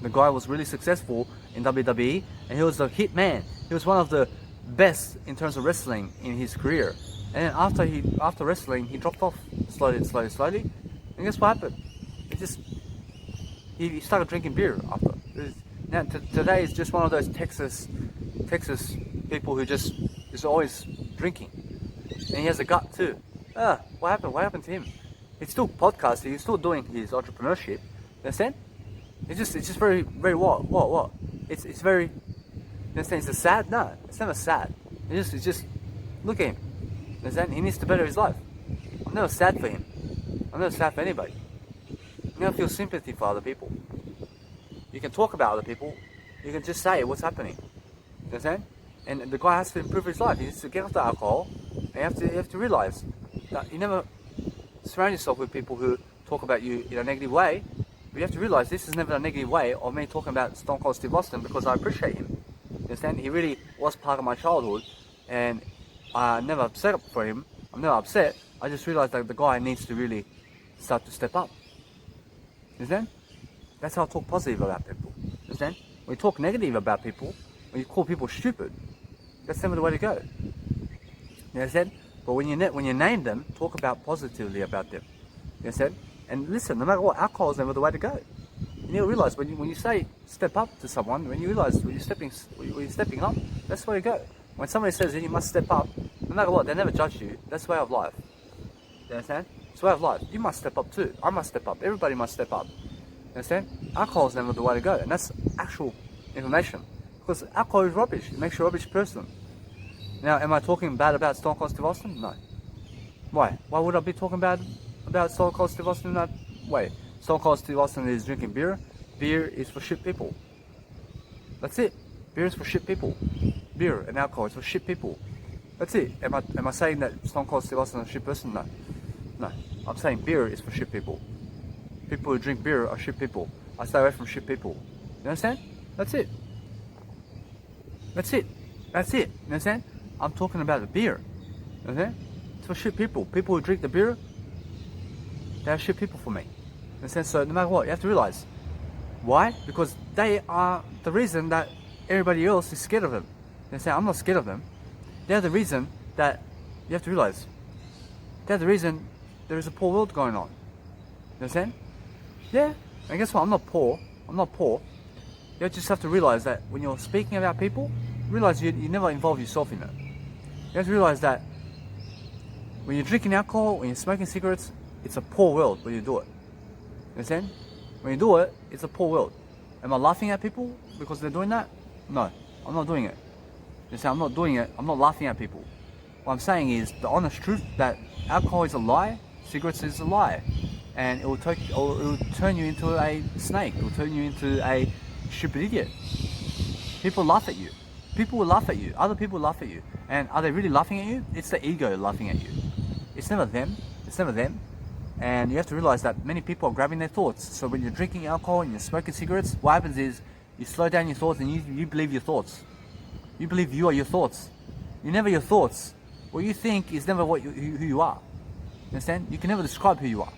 The guy was really successful in WWE, and he was a hit man. He was one of the best in terms of wrestling in his career. And then after wrestling, he dropped off slowly. And guess what happened? He started drinking beer after. Now today is just one of those Texas people who just is always drinking, and he has a gut too. What happened? What happened to him? He's still podcasting. He's still doing his entrepreneurship. Understand? It's just very what? It's very. Understand? Is it sad? No, it's never sad. It's just look at him. Understand? He needs to better his life. I'm never sad for him. I'm never sad for anybody. You never feel sympathy for other people. You can talk about other people. You can just say what's happening. You understand? And the guy has to improve his life. He needs to get off the alcohol. And you have to realize that you never surround yourself with people who talk about you in a negative way. But you have to realize this is never a negative way of me talking about Stone Cold Steve Austin, because I appreciate him. You understand? He really was part of my childhood, and I'm never upset for him. I'm never upset. I just realized that the guy needs to really start to step up. You understand? That's how I talk positive about people. You understand? When you talk negative about people, when you call people stupid, that's never the way to go. You understand? But when you name them, talk about positively about them. You understand? And listen, no matter what, alcohol is never the way to go. You need to realize when you say step up to someone, when you realize when you're stepping up, that's the way to go. When somebody says you must step up, no matter what, they never judge you. That's the way of life. You understand? It's the way of life. You must step up too. I must step up. Everybody must step up. You understand? Alcohol is never the way to go, and that's actual information. Because alcohol is rubbish. It makes you a rubbish person. Now, am I talking bad about Stone Cold Steve Austin? No. Why? Why would I be talking bad about Stone Cold Steve Austin in that way? Stone Cold Steve Austin is drinking beer. Beer is for shit people. That's it. Beer is for shit people. Beer and alcohol is for shit people. That's it. Am I saying that Stone Cold Steve Austin is a shit person? No. No. I'm saying beer is for shit people. People who drink beer are shit people. I stay away from shit people. You understand? That's it. That's it. That's it. You understand? I'm talking about the beer. You understand? It's for shit people. People who drink the beer, they are shit people for me. You understand? So no matter what, you have to realize. Why? Because they are the reason that everybody else is scared of them. You understand? I'm not scared of them. They're the reason that you have to realize. They're the reason there is a poor world going on. You understand? Yeah. And guess what? I'm not poor. I'm not poor. You just have to realize that when you're speaking about people, realize you never involve yourself in it. You have to realize that when you're drinking alcohol, when you're smoking cigarettes, it's a poor world when you do it. You understand? When you do it, it's a poor world. Am I laughing at people because they're doing that? No, I'm not doing it. You understand? I'm not doing it. I'm not laughing at people. What I'm saying is the honest truth that alcohol is a lie, cigarettes is a lie, and it will turn you into a snake. It will turn you into a stupid idiot. People laugh at you. People will laugh at you. Other people laugh at you. And are they really laughing at you? It's the ego laughing at you. It's never them. It's never them. And you have to realize that many people are grabbing their thoughts. So when you're drinking alcohol and you're smoking cigarettes, what happens is you slow down your thoughts and you believe your thoughts. You believe you are your thoughts. You're never your thoughts. What you think is never who you are. You understand? You can never describe who you are.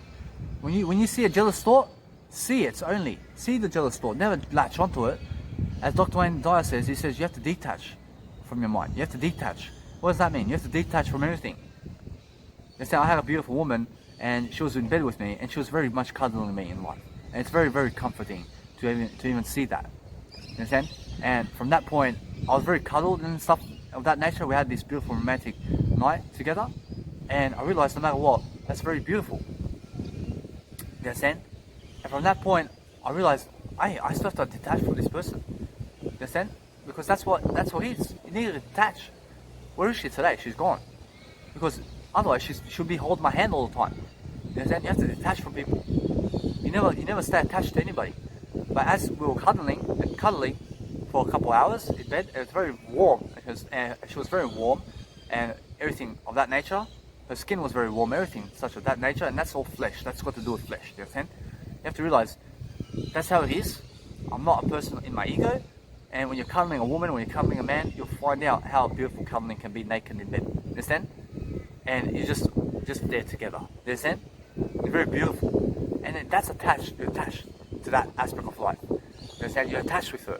When you see a jealous thought, see it only. See the jealous thought. Never latch onto it. As Dr. Wayne Dyer says, he says you have to detach from your mind. You have to detach. What does that mean? You have to detach from everything. Let's say I had a beautiful woman and she was in bed with me and she was very much cuddling me in life. And it's very, very comforting to even see that. You understand? And from that point, I was very cuddled and stuff of that nature. We had this beautiful romantic night together. And I realized no matter what, that's very beautiful. You understand? And from that point, I realized I still have to detach from this person. You understand? Because that's what it is. You need to detach. Where is she today? She's gone. Because otherwise she'll be holding my hand all the time. You understand? You have to detach from people. You never stay attached to anybody. But as we were cuddling for a couple of hours in bed, it was very warm. She was very warm and everything of that nature. Her skin was very warm, everything such of that nature, and that's all flesh. That's got to do with flesh. You understand? You have to realize that's how it is. I'm not a person in my ego. And when you're cuddling a woman, when you're cuddling a man, you'll find out how beautiful cuddling can be naked in bed. Understand? And you're just there together. You understand? You're very beautiful. And that's attached. You're attached to that aspect of life. You understand? You're attached with her.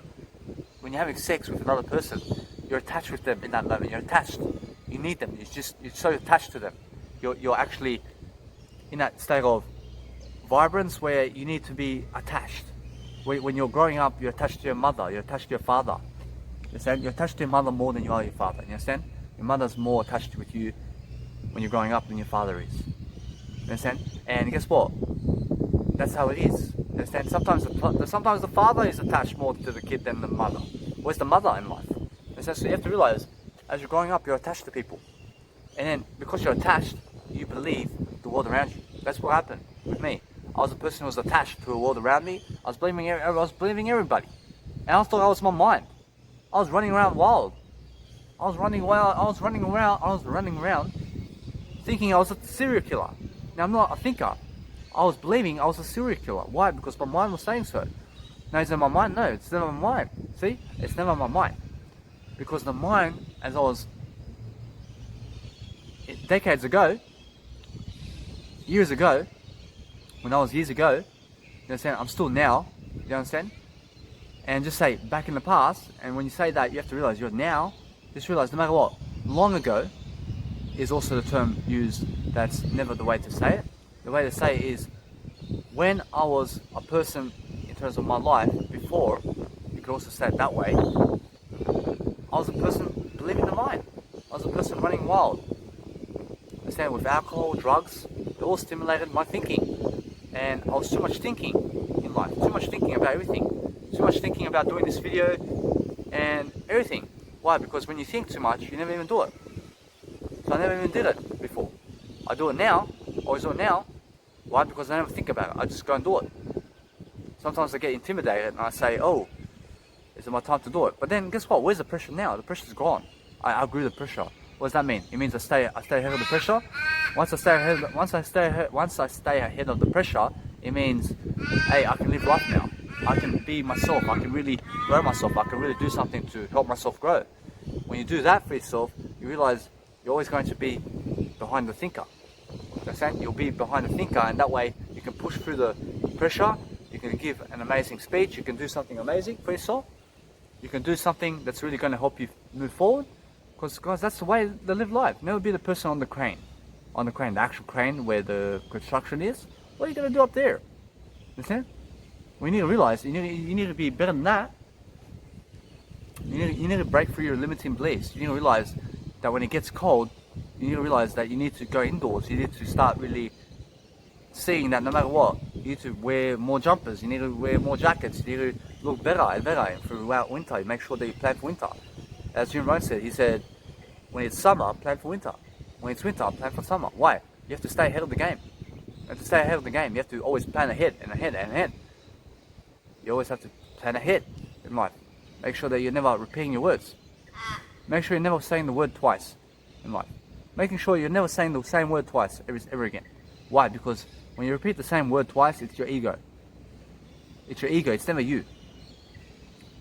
When you're having sex with another person, you're attached with them in that moment. You're attached. You need them. You're so attached to them. You're actually in that state of vibrance where you need to be attached. When you're growing up, you're attached to your mother, you're attached to your father. You understand? You're attached to your mother more than you are your father. You understand? Your mother's more attached with you when you're growing up than your father is. You understand? And guess what? That's how it is. You understand? Sometimes the father is attached more to the kid than the mother. Where's the mother in life? You understand? So you have to realize, as you're growing up, you're attached to people. And then, because you're attached, you believe the world around you. That's what happened with me. I was a person who was attached to a world around me. I was believing everybody. And I thought I was my mind. I was running around wild. I was running around thinking I was a serial killer. Now I'm not a thinker. I was believing I was a serial killer. Why? Because my mind was saying so. Now is it my mind? No, it's never my mind. See? It's never my mind. Because the mind, as I was decades ago, years ago, when I was years ago, you understand, I'm still now, you understand? And just say back in the past, and when you say that, you have to realize you're now, just realize no matter what, long ago is also the term used that's never the way to say it. The way to say it is when I was a person in terms of my life before, you could also say it that way, I was a person believing the mind. I was a person running wild. Understand, with alcohol, drugs, they all stimulated my thinking. And I was too much thinking in life, too much thinking about everything, too much thinking about doing this video and everything. Why? Because when you think too much, you never even do it. So I never even did it before. I do it now, always do it now. Why? Because I never think about it, I just go and do it. Sometimes I get intimidated and I say, oh, is it my time to do it? But then guess what, where's the pressure now? The pressure's gone. I outgrew the pressure. What does that mean? It means I stay ahead of the pressure. Once I stay ahead of the pressure, it means, hey, I can live life now. I can be myself. I can really grow myself. I can really do something to help myself grow. When you do that for yourself, you realize you're always going to be behind the thinker. Understand? You'll be behind the thinker, and that way you can push through the pressure. You can give an amazing speech. You can do something amazing for yourself. You can do something that's really going to help you move forward. Because guys, that's the way they live life. Never be the person on the crane. On the crane, the actual crane where the construction is. What are you going to do up there? Understand? We need to realize you need to be better than that. You need to break through your limiting beliefs. You need to realize that when it gets cold, you need to realize that you need to go indoors. You need to start really seeing that no matter what, you need to wear more jumpers. You need to wear more jackets. You need to look better and better throughout winter. You make sure that you plan for winter. As Jim Rohn said, he said, when it's summer, plan for winter. When it's winter, plan for summer. Why? You have to stay ahead of the game. You have to stay ahead of the game. You have to always plan ahead and ahead and ahead. You always have to plan ahead in life. Make sure that you're never repeating your words. Make sure you're never saying the word twice in life. Making sure you're never saying the same word twice ever again. Why? Because when you repeat the same word twice, it's your ego. It's your ego. It's never you.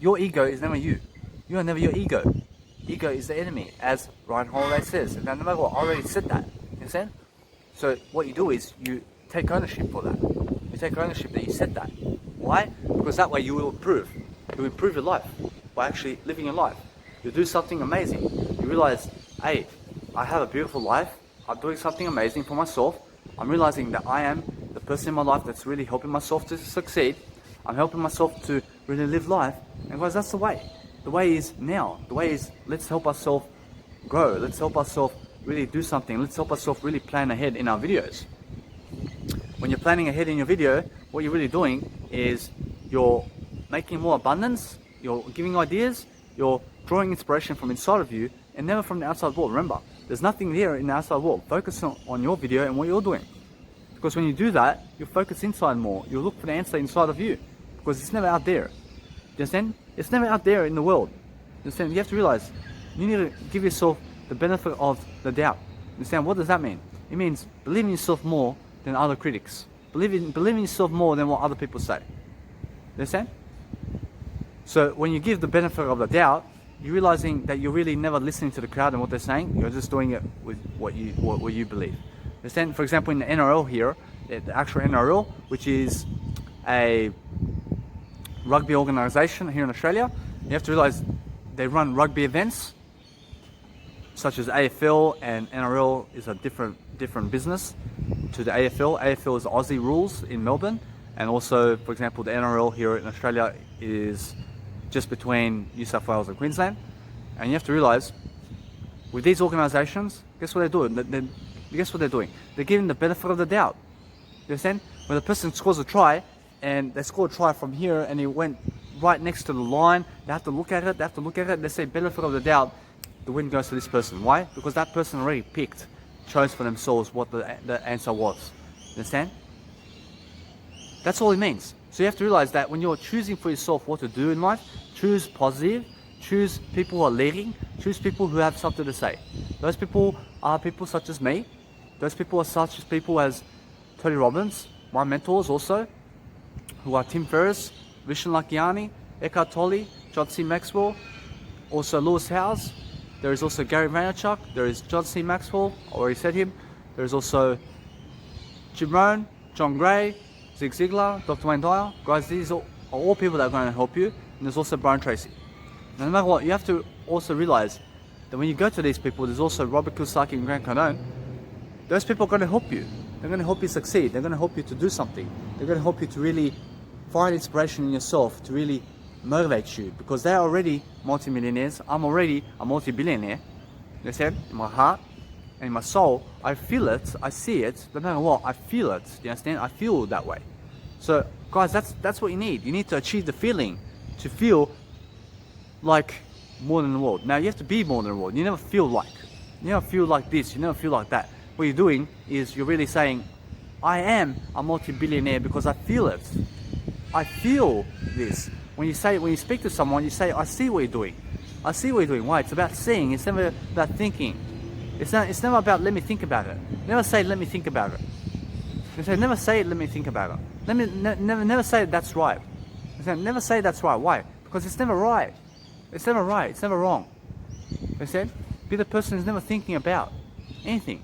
Your ego is never you. You are never your ego. Ego is the enemy, as Ryan Holiday says. Now, no matter what, I already said that. You understand? So what you do is you take ownership for that. You take ownership that you said that. Why? Because that way you will improve. You will improve your life by actually living your life. You'll do something amazing. You realize, hey, I have a beautiful life. I'm doing something amazing for myself. I'm realizing that I am the person in my life that's really helping myself to succeed. I'm helping myself to really live life. And guys, that's the way. The way is now. The way is, let's help ourselves grow. Let's help ourselves really do something. Let's help ourselves really plan ahead in our videos. When you're planning ahead in your video, what you're really doing is you're making more abundance, you're giving ideas, you're drawing inspiration from inside of you and never from the outside world. Remember, there's nothing there in the outside world. Focus on your video and what you're doing. Because when you do that, you'll focus inside more. You'll look for the answer inside of you. Because it's never out there. You understand? It's never out there in the world. You understand? You have to realize you need to give yourself the benefit of the doubt. You understand? What does that mean? It means believe in yourself more than other critics. Believe in yourself more than what other people say. You understand? So when you give the benefit of the doubt, you're realizing that you're really never listening to the crowd and what they're saying. You're just doing it with what you believe. Understand? For example, in the NRL here, the actual NRL, which is a rugby organisation here in Australia, you have to realise they run rugby events such as AFL, and NRL is a different business to the AFL. AFL is Aussie rules in Melbourne, and also, for example, the NRL here in Australia is just between New South Wales and Queensland. And you have to realise, with these organisations, guess what they're doing? Guess what they're doing? They're giving the benefit of the doubt. You understand? When a person scores a try, and they scored a try from here, and it went right next to the line, they have to look at it, they say benefit of the doubt, the win goes to this person. Why? Because that person already chose for themselves what the answer was. You understand? That's all it means. So you have to realize that when you're choosing for yourself what to do in life, choose positive, choose people who are leading, choose people who have something to say. Those people are people such as me. Those people are such as people as Tony Robbins, my mentors also, who are Tim Ferriss, Vishen Lakhiani, Eckhart Tolle, John C. Maxwell, also Lewis Howes. There is also Gary Vaynerchuk. There is John C. Maxwell, I already said him. There is also Jim Rohn, John Gray, Zig Ziglar, Dr. Wayne Dyer. Guys, these are all people that are going to help you. And there's also Brian Tracy. Now, no matter what, you have to also realize that when you go to these people, there's also Robert Kiyosaki and Grant Cardone. Those people are going to help you. They're going to help you succeed. They're going to help you to do something. They're going to help you to really find inspiration in yourself, to really motivate you, because they're already multimillionaires. I'm already a multi-billionaire. You understand? In my heart and in my soul, I feel it, I see it, no matter what, I feel it. You understand? I feel that way. So guys, that's what you need. You need to achieve the feeling, to feel like more than the world. Now you have to be more than the world. You never feel like. You never feel like this, you never feel like that. What you're doing is you're really saying, I am a multi-billionaire because I feel it. I feel this. When you speak to someone, you say, I see what you're doing. I see what you're doing. Why? It's about seeing. It's never about thinking. It's never about let me think about it. Never say let me think about it. You say never say let me think about it. Never say that's right. You say, never say that's right. Why? Because it's never right. It's never right. It's never wrong. You said, be the person who's never thinking about anything.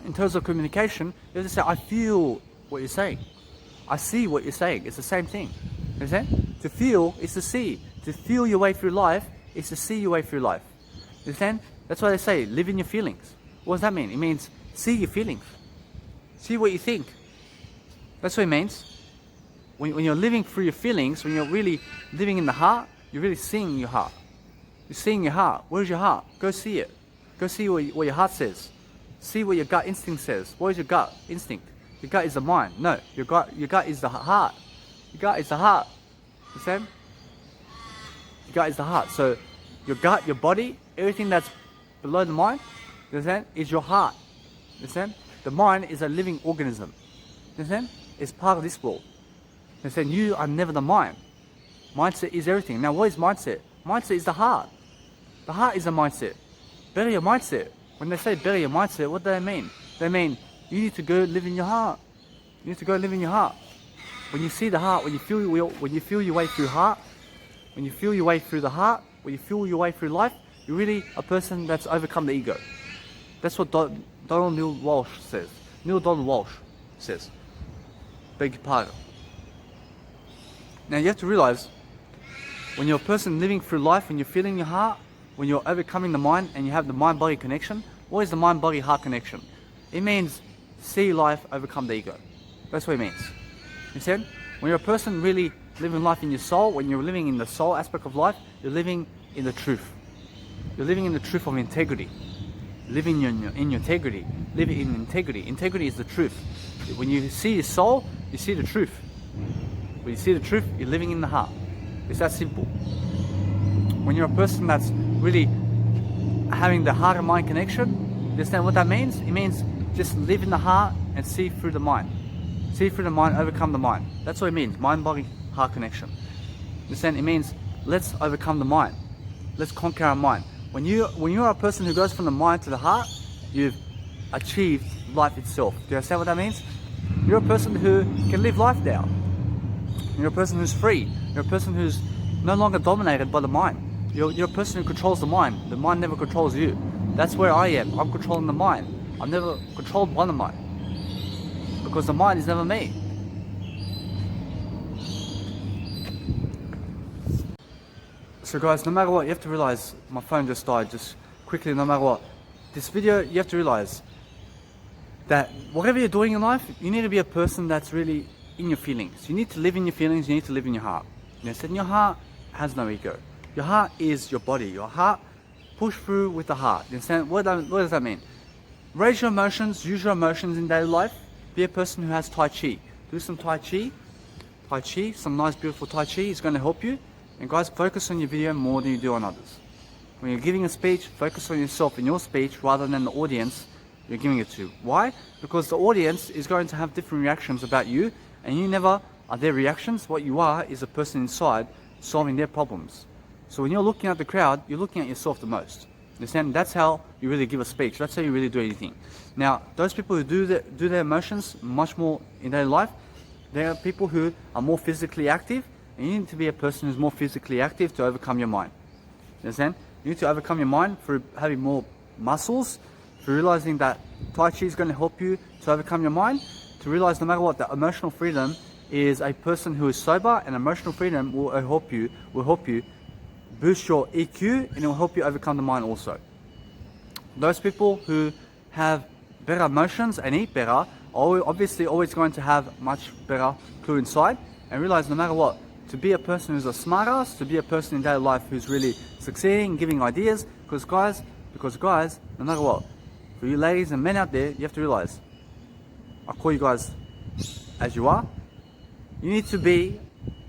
In terms of communication, you have to say, I feel what you're saying. I see what you're saying. It's the same thing. You understand? To feel is to see. To feel your way through life is to see your way through life. You understand? That's why they say, live in your feelings. What does that mean? It means see your feelings. See what you think. That's what it means. When you're living through your feelings, when you're really living in the heart, you're really seeing your heart. You're seeing your heart. Where's your heart? Go see it. Go see what your heart says. See what your gut instinct says. What is your gut instinct? Your gut is the mind. No, your gut is the heart. Your gut is the heart. Understand? Your gut is the heart. So your gut, your body, everything that's below the mind, understand, is your heart. Understand? The mind is a living organism. Understand? It's part of this world. Understand? You are never the mind. Mindset is everything. Now, what is mindset? Mindset is the heart. The heart is a mindset. Better your mindset. When they say better your mindset, what do they mean? They mean you need to go live in your heart. You need to go live in your heart. When you see the heart, when you feel your way through heart, when you feel your way through the heart, when you feel your way through life, you're really a person that's overcome the ego. That's what Donald Neil Walsh says. Neil Donald Walsh says. Beg your pardon. Now you have to realize, when you're a person living through life, when you're feeling your heart, when you're overcoming the mind and you have the mind-body connection, what is the mind-body-heart connection? It means see life, overcome the ego. That's what it means. You see? When you're a person really living life in your soul, when you're living in the soul aspect of life, you're living in the truth. You're living in the truth of integrity. Living in your integrity. Living in integrity. Integrity is the truth. When you see your soul, you see the truth. When you see the truth, you're living in the heart. It's that simple. When you're a person that's really having the heart and mind connection, you understand what that means? It means just live in the heart and see through the mind. See through the mind, overcome the mind. That's what it means, mind, body, heart connection. Understand? It means let's overcome the mind. Let's conquer our mind. When you're a person who goes from the mind to the heart, you've achieved life itself. Do you understand what that means? You're a person who can live life now. You're a person who's free. You're a person who's no longer dominated by the mind. You're a person who controls the mind. The mind never controls you. That's where I am. I'm controlling the mind. I'm never controlled by the mind. Because the mind is never me. So guys, no matter what, you have to realize, my phone just died, just quickly, no matter what. This video, you have to realize that whatever you're doing in life, you need to be a person that's really in your feelings. You need to live in your feelings, you need to live in your heart. You understand? Your heart has no ego. Your heart is your body. Your heart, push through with the heart. You understand? What does that mean? Raise your emotions, use your emotions in daily life. Be a person who has Tai Chi. Do some Tai Chi. Tai Chi, some nice beautiful Tai Chi is going to help you. And guys, focus on your video more than you do on others. When you're giving a speech, focus on yourself in your speech rather than the audience you're giving it to. Why? Because the audience is going to have different reactions about you and you never are their reactions. What you are is a person inside solving their problems. So when you're looking at the crowd, you're looking at yourself the most. Understand? That's how you really give a speech. That's how you really do anything. Now, those people who do their emotions much more in their life, they are people who are more physically active, and you need to be a person who's more physically active to overcome your mind. Understand? You need to overcome your mind through having more muscles, through realizing that Tai Chi is going to help you to overcome your mind, to realize no matter what, that emotional freedom is a person who is sober, and emotional freedom will help you boost your EQ, and it will help you overcome the mind also. Those people who have better emotions and eat better are obviously always going to have much better clue inside, and realize no matter what, to be a person who's a smart ass, to be a person in daily life who's really succeeding, giving ideas, because guys, no matter what, for you ladies and men out there, you have to realize, I call you guys as you are, you need to be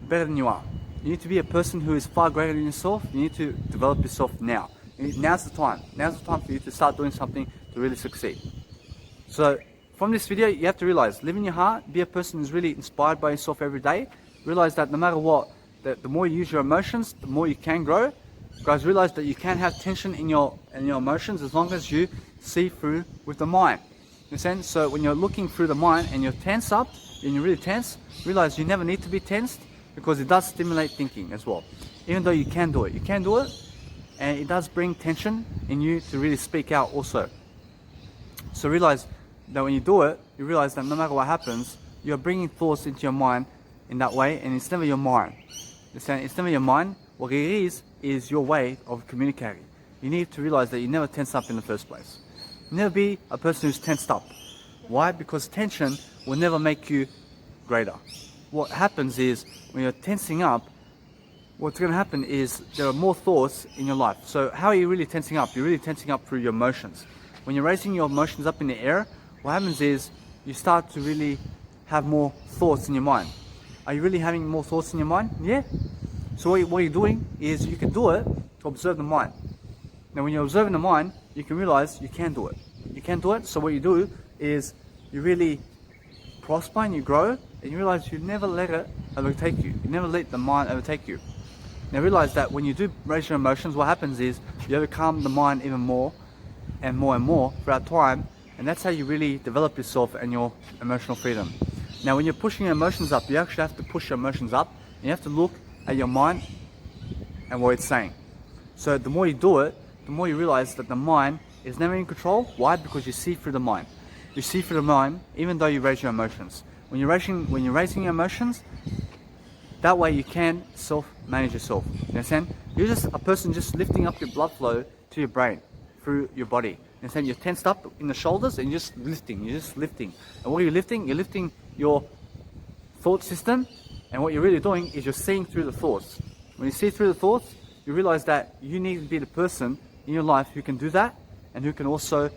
better than you are. You need to be a person who is far greater than yourself. You need to develop yourself now. Now's the time. Now's the time for you to start doing something to really succeed. So from this video, you have to realize, live in your heart, be a person who's really inspired by yourself every day. Realize that no matter what, that the more you use your emotions, the more you can grow. Guys, realize that you can have tension in your emotions as long as you see through with the mind. You understand? So when you're looking through the mind and you're tense up, and you're really tense, realize you never need to be tensed, because it does stimulate thinking as well. Even though you can do it, and it does bring tension in you to really speak out also. So realize that when you do it, you realize that no matter what happens, you're bringing thoughts into your mind in that way, and it's never your mind. It's never your mind. What it is your way of communicating. You need to realize that you never tense up in the first place. Never be a person who's tensed up. Why? Because tension will never make you greater. What happens is, when you're tensing up, what's going to happen is there are more thoughts in your life. So how are you really tensing up? You're really tensing up through your emotions. When you're raising your emotions up in the air, what happens is you start to really have more thoughts in your mind. Are you really having more thoughts in your mind? Yeah. So what you're doing is you can do it to observe the mind. Now when you're observing the mind, you can realize you can do it. You can do it. So what you do is you really prosper and you grow, and you realize you never let it overtake you. You never let the mind overtake you. Now realize that when you do raise your emotions, what happens is you overcome the mind even more and more and more throughout time, and that's how you really develop yourself and your emotional freedom. Now when you're pushing your emotions up, you actually have to push your emotions up, and you have to look at your mind and what it's saying. So the more you do it, the more you realize that the mind is never in control. Why? Because you see through the mind. You see through the mind, even though you raise your emotions. When you're raising your emotions, that way you can self-manage yourself. You understand? You're just a person just lifting up your blood flow to your brain through your body. You understand? You're tensed up in the shoulders and you're just lifting. And what are you lifting? You're lifting your thought system, and what you're really doing is you're seeing through the thoughts. When you see through the thoughts, you realize that you need to be the person in your life who can do that, and who can also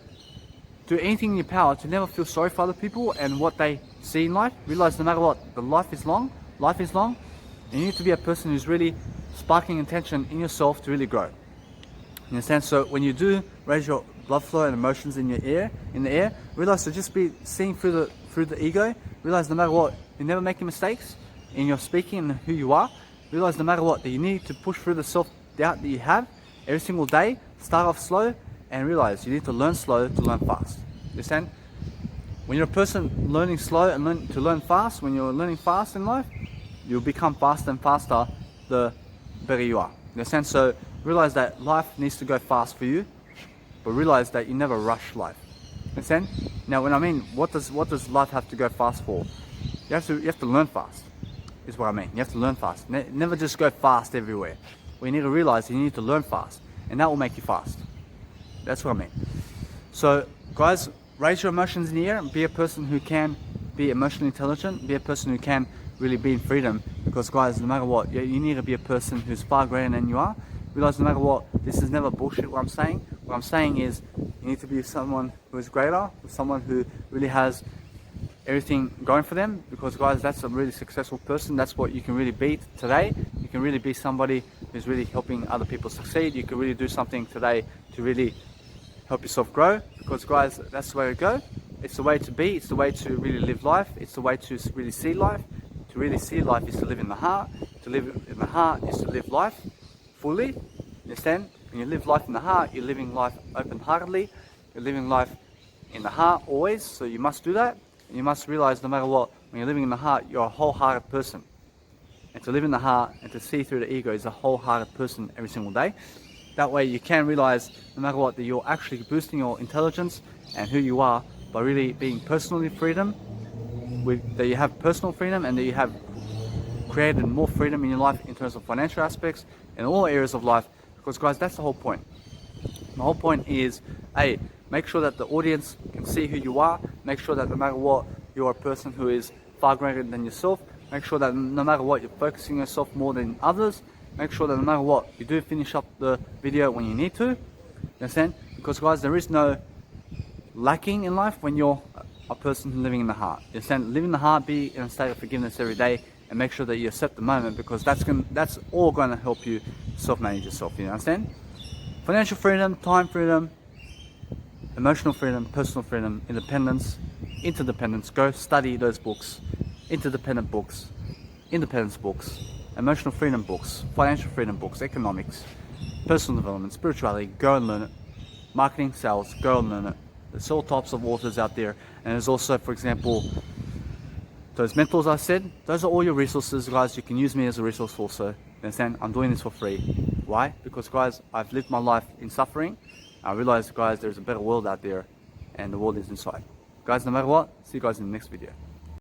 do anything in your power to never feel sorry for other people and what they see in life. Realize no matter what, life is long, and you need to be a person who's really sparking intention in yourself to really grow. You understand? So when you do raise your blood flow and emotions in the air, realize to just be seeing through the ego. Realize no matter what, you're never making mistakes in your speaking and who you are. Realize no matter what, that you need to push through the self-doubt that you have every single day. Start off slow, and realize you need to learn slow to learn fast. You understand? When you're a person learning slow and to learn fast, when you're learning fast in life, you'll become faster and faster the better you are. You understand? So realize that life needs to go fast for you, but realize that you never rush life. You understand? Now when I mean what does life have to go fast for? You have to learn fast, is what I mean. You have to learn fast. Never just go fast everywhere. What you need to realize, you need to learn fast, and that will make you fast. That's what I mean. So guys, raise your emotions in the air and be a person who can be emotionally intelligent, be a person who can really be in freedom. Because guys, no matter what, you need to be a person who's far greater than you are. Realize no matter what, this is never bullshit what I'm saying. What I'm saying is you need to be someone who is greater, someone who really has everything going for them. Because guys, that's a really successful person. That's what you can really be today. You can really be somebody who's really helping other people succeed. You can really do something today to really help yourself grow. Because guys, that's the way to go. It's the way to be. It's the way to really live life. It's the way to really see life. To really see life is to live in the heart. To live in the heart is to live life fully. You understand? When you live life in the heart, you're living life open-heartedly. You're living life in the heart always. So you must do that. And you must realize no matter what, when you're living in the heart, you're a wholehearted person. And to live in the heart and to see through the ego is a wholehearted person every single day. That way you can realize no matter what that you're actually boosting your intelligence and who you are by really being personally freedom, that you have personal freedom and that you have created more freedom in your life in terms of financial aspects in all areas of life. Because guys, that's the whole point. The whole point is, hey, make sure that the audience can see who you are. Make sure that no matter what, you're a person who is far greater than yourself. Make sure that no matter what, you're focusing yourself more than others. Make sure that no matter what, you do finish up the video when you need to. You understand? Because guys, there is no lacking in life when you're a person living in the heart. You understand? Live in the heart, be in a state of forgiveness every day, and make sure that you accept the moment, because that's all going to help you self-manage yourself. You understand? Financial freedom, time freedom, emotional freedom, personal freedom, independence, interdependence. Go study those books. Interdependent books, independence books, emotional freedom books, financial freedom books, economics, personal development, spirituality. Go and learn it. Marketing, sales, go and learn it. There's all types of authors out there, and there's also, for example, those mentors I said. Those are all your resources, guys. You can use me as a resource also. You understand? I'm doing this for free. Why? Because guys, I've lived my life in suffering. I realized, guys, there's a better world out there, and the world is inside. Guys, no matter what, see you guys in the next video.